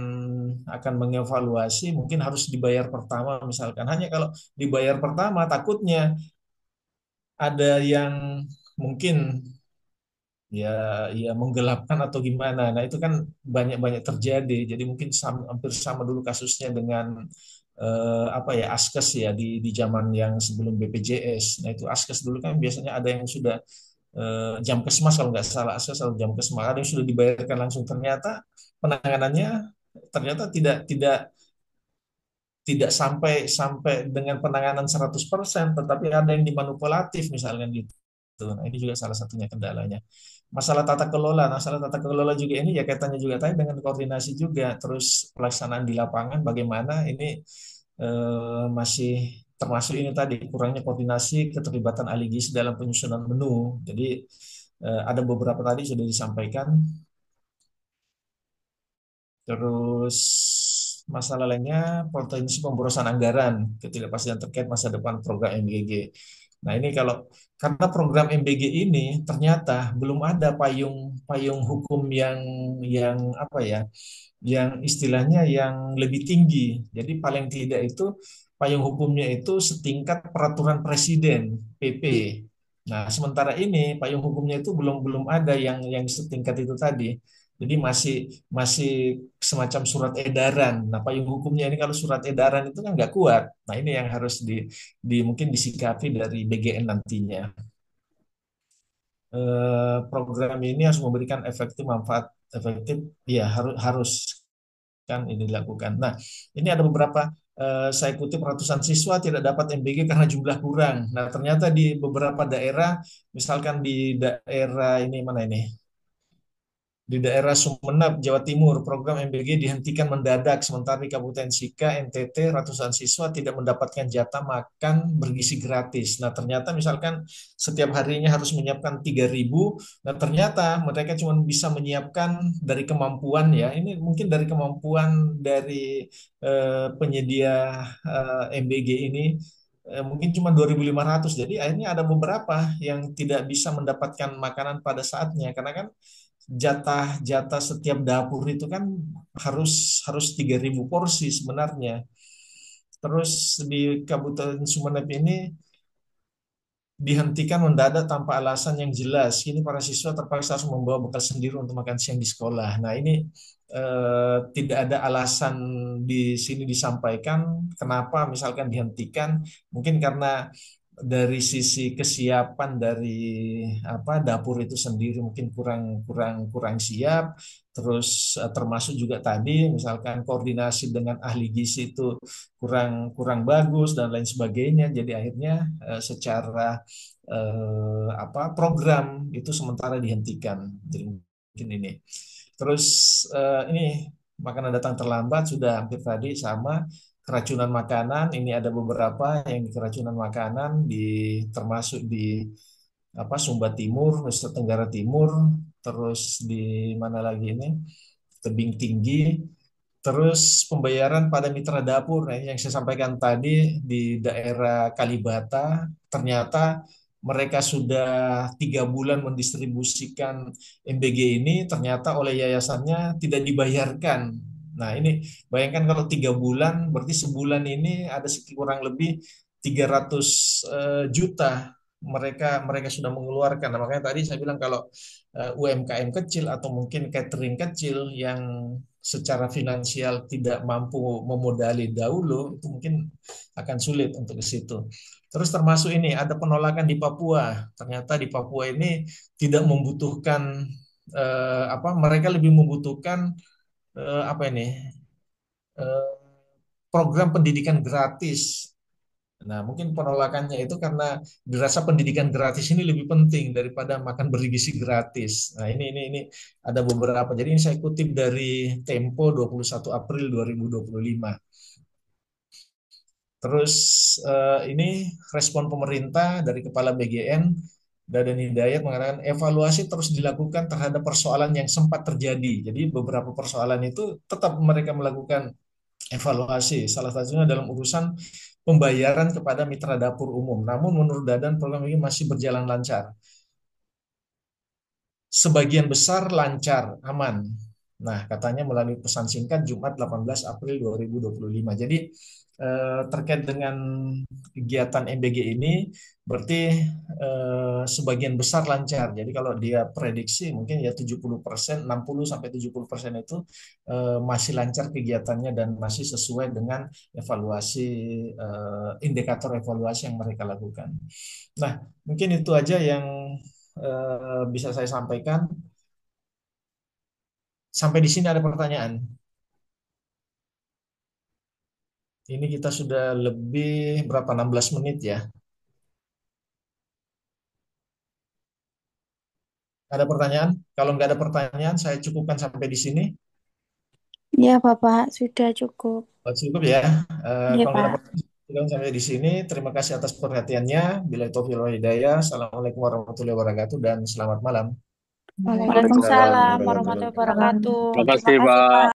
akan mengevaluasi mungkin harus dibayar pertama misalkan. Hanya kalau dibayar pertama takutnya ada yang mungkin ya ya menggelapkan atau gimana. Nah, itu kan banyak-banyak terjadi. Jadi mungkin hampir sama dulu kasusnya dengan Askes ya di zaman yang sebelum BPJS. Nah, itu Askes dulu kan biasanya ada yang sudah jam kesmas kalau nggak salah Askes atau jam kesmas ada yang sudah dibayarkan langsung, ternyata penanganannya ternyata tidak tidak tidak sampai sampai dengan penanganan 100%, tetapi ada yang dimanipulatif misalnya gitu. Nah, ini juga salah satunya kendalanya. Masalah tata kelola juga ini ya kaitannya juga tadi dengan koordinasi juga, terus pelaksanaan di lapangan bagaimana ini masih termasuk ini tadi kurangnya koordinasi keterlibatan ahli gizi dalam penyusunan menu. Jadi ada beberapa tadi sudah disampaikan. Terus masalah lainnya potensi pemborosan anggaran, ketidakpastian terkait masa depan program MBG. Nah, ini karena program MBG ini ternyata belum ada payung payung hukum yang apa ya, yang istilahnya yang lebih tinggi. Jadi paling tidak itu payung hukumnya itu setingkat peraturan presiden PP. Nah, sementara ini payung hukumnya itu belum belum ada yang setingkat itu tadi. Jadi masih masih semacam surat edaran. Nah, payung hukumnya ini kalau surat edaran itu kan nggak kuat. Nah, ini yang harus di mungkin disikapi dari BGN nantinya. Program ini harus memberikan efektif manfaat efektif, ya harus kan ini dilakukan. Nah, ini ada beberapa saya kutip ratusan siswa tidak dapat MBG karena jumlah kurang. Nah, ternyata di beberapa daerah, misalkan di daerah ini mana ini? Di daerah Sumeneb, Jawa Timur, program MBG dihentikan mendadak, sementara di Kabupaten Sika, NTT, ratusan siswa tidak mendapatkan jatah makan bergizi gratis. Nah, ternyata misalkan setiap harinya harus menyiapkan 3.000, nah ternyata mereka cuma bisa menyiapkan dari kemampuan ya, ini mungkin dari kemampuan dari penyedia MBG ini, mungkin cuma 2.500. Jadi akhirnya ada beberapa yang tidak bisa mendapatkan makanan pada saatnya, karena kan jatah-jatah setiap dapur itu kan harus harus 3.000 porsi sebenarnya. Terus di Kabupaten Sumeneb ini dihentikan mendadak tanpa alasan yang jelas. Kini para siswa terpaksa harus membawa bekal sendiri untuk makan siang di sekolah. Nah, ini tidak ada alasan di sini disampaikan kenapa misalkan dihentikan. Mungkin karena dari sisi kesiapan dari apa dapur itu sendiri mungkin kurang kurang kurang siap. Terus termasuk juga tadi misalkan koordinasi dengan ahli gizi itu kurang kurang bagus dan lain sebagainya. Jadi akhirnya secara apa program itu sementara dihentikan. Jadi mungkin ini. Terus ini makanan datang terlambat sudah hampir tadi sama keracunan makanan. Ini ada beberapa yang di keracunan makanan di termasuk di apa Sumba Timur, Nusa Tenggara Timur, terus di mana lagi ini Tebing Tinggi. Terus pembayaran pada mitra dapur, nah, yang saya sampaikan tadi di daerah Kalibata, ternyata mereka sudah 3 bulan mendistribusikan MBG ini, ternyata oleh yayasannya tidak dibayarkan. Nah ini bayangkan kalau 3 bulan, berarti sebulan ini ada kurang lebih 300 juta mereka mereka sudah mengeluarkan. Nah, makanya tadi saya bilang kalau UMKM kecil atau mungkin catering kecil yang secara finansial tidak mampu memodali dahulu, itu mungkin akan sulit untuk ke situ. Terus termasuk ini ada penolakan di Papua. Ternyata di Papua ini tidak membutuhkan apa mereka lebih membutuhkan apa ini eh, program pendidikan gratis. Nah, mungkin penolakannya itu karena dirasa pendidikan gratis ini lebih penting daripada makan bergizi gratis. Nah, ini ada beberapa. Jadi ini saya kutip dari Tempo 21 April 2025. Terus ini respon pemerintah dari Kepala BGN Dadan Hidayat mengatakan evaluasi terus dilakukan terhadap persoalan yang sempat terjadi. Jadi beberapa persoalan itu tetap mereka melakukan evaluasi. Salah satunya dalam urusan pembayaran kepada mitra dapur umum. Namun menurut Dadan program ini masih berjalan lancar. Sebagian besar lancar, aman. Nah, katanya melalui pesan singkat Jumat 18 April 2025. Jadi terkait dengan kegiatan MBG ini berarti sebagian besar lancar. Jadi kalau dia prediksi mungkin ya 70%, 60 sampai 70% itu masih lancar kegiatannya dan masih sesuai dengan evaluasi indikator evaluasi yang mereka lakukan. Nah, mungkin itu aja yang bisa saya sampaikan. Sampai di sini ada pertanyaan. Ini kita sudah lebih berapa 16 menit ya. Ada pertanyaan? Kalau nggak ada pertanyaan, saya cukupkan sampai di sini. Ya, Bapak, sudah cukup. Oh, cukup ya. Ya, Kalau nggak ada Pak. pertanyaan, cukupkan sampai di sini. Terima kasih atas perhatiannya. Bila taufiq wal hidayah. Assalamualaikum warahmatullahi wabarakatuh dan selamat malam. Waalaikumsalam warahmatullahi wabarakatuh. Terima kasih, Terima kasih, Pak. Pak.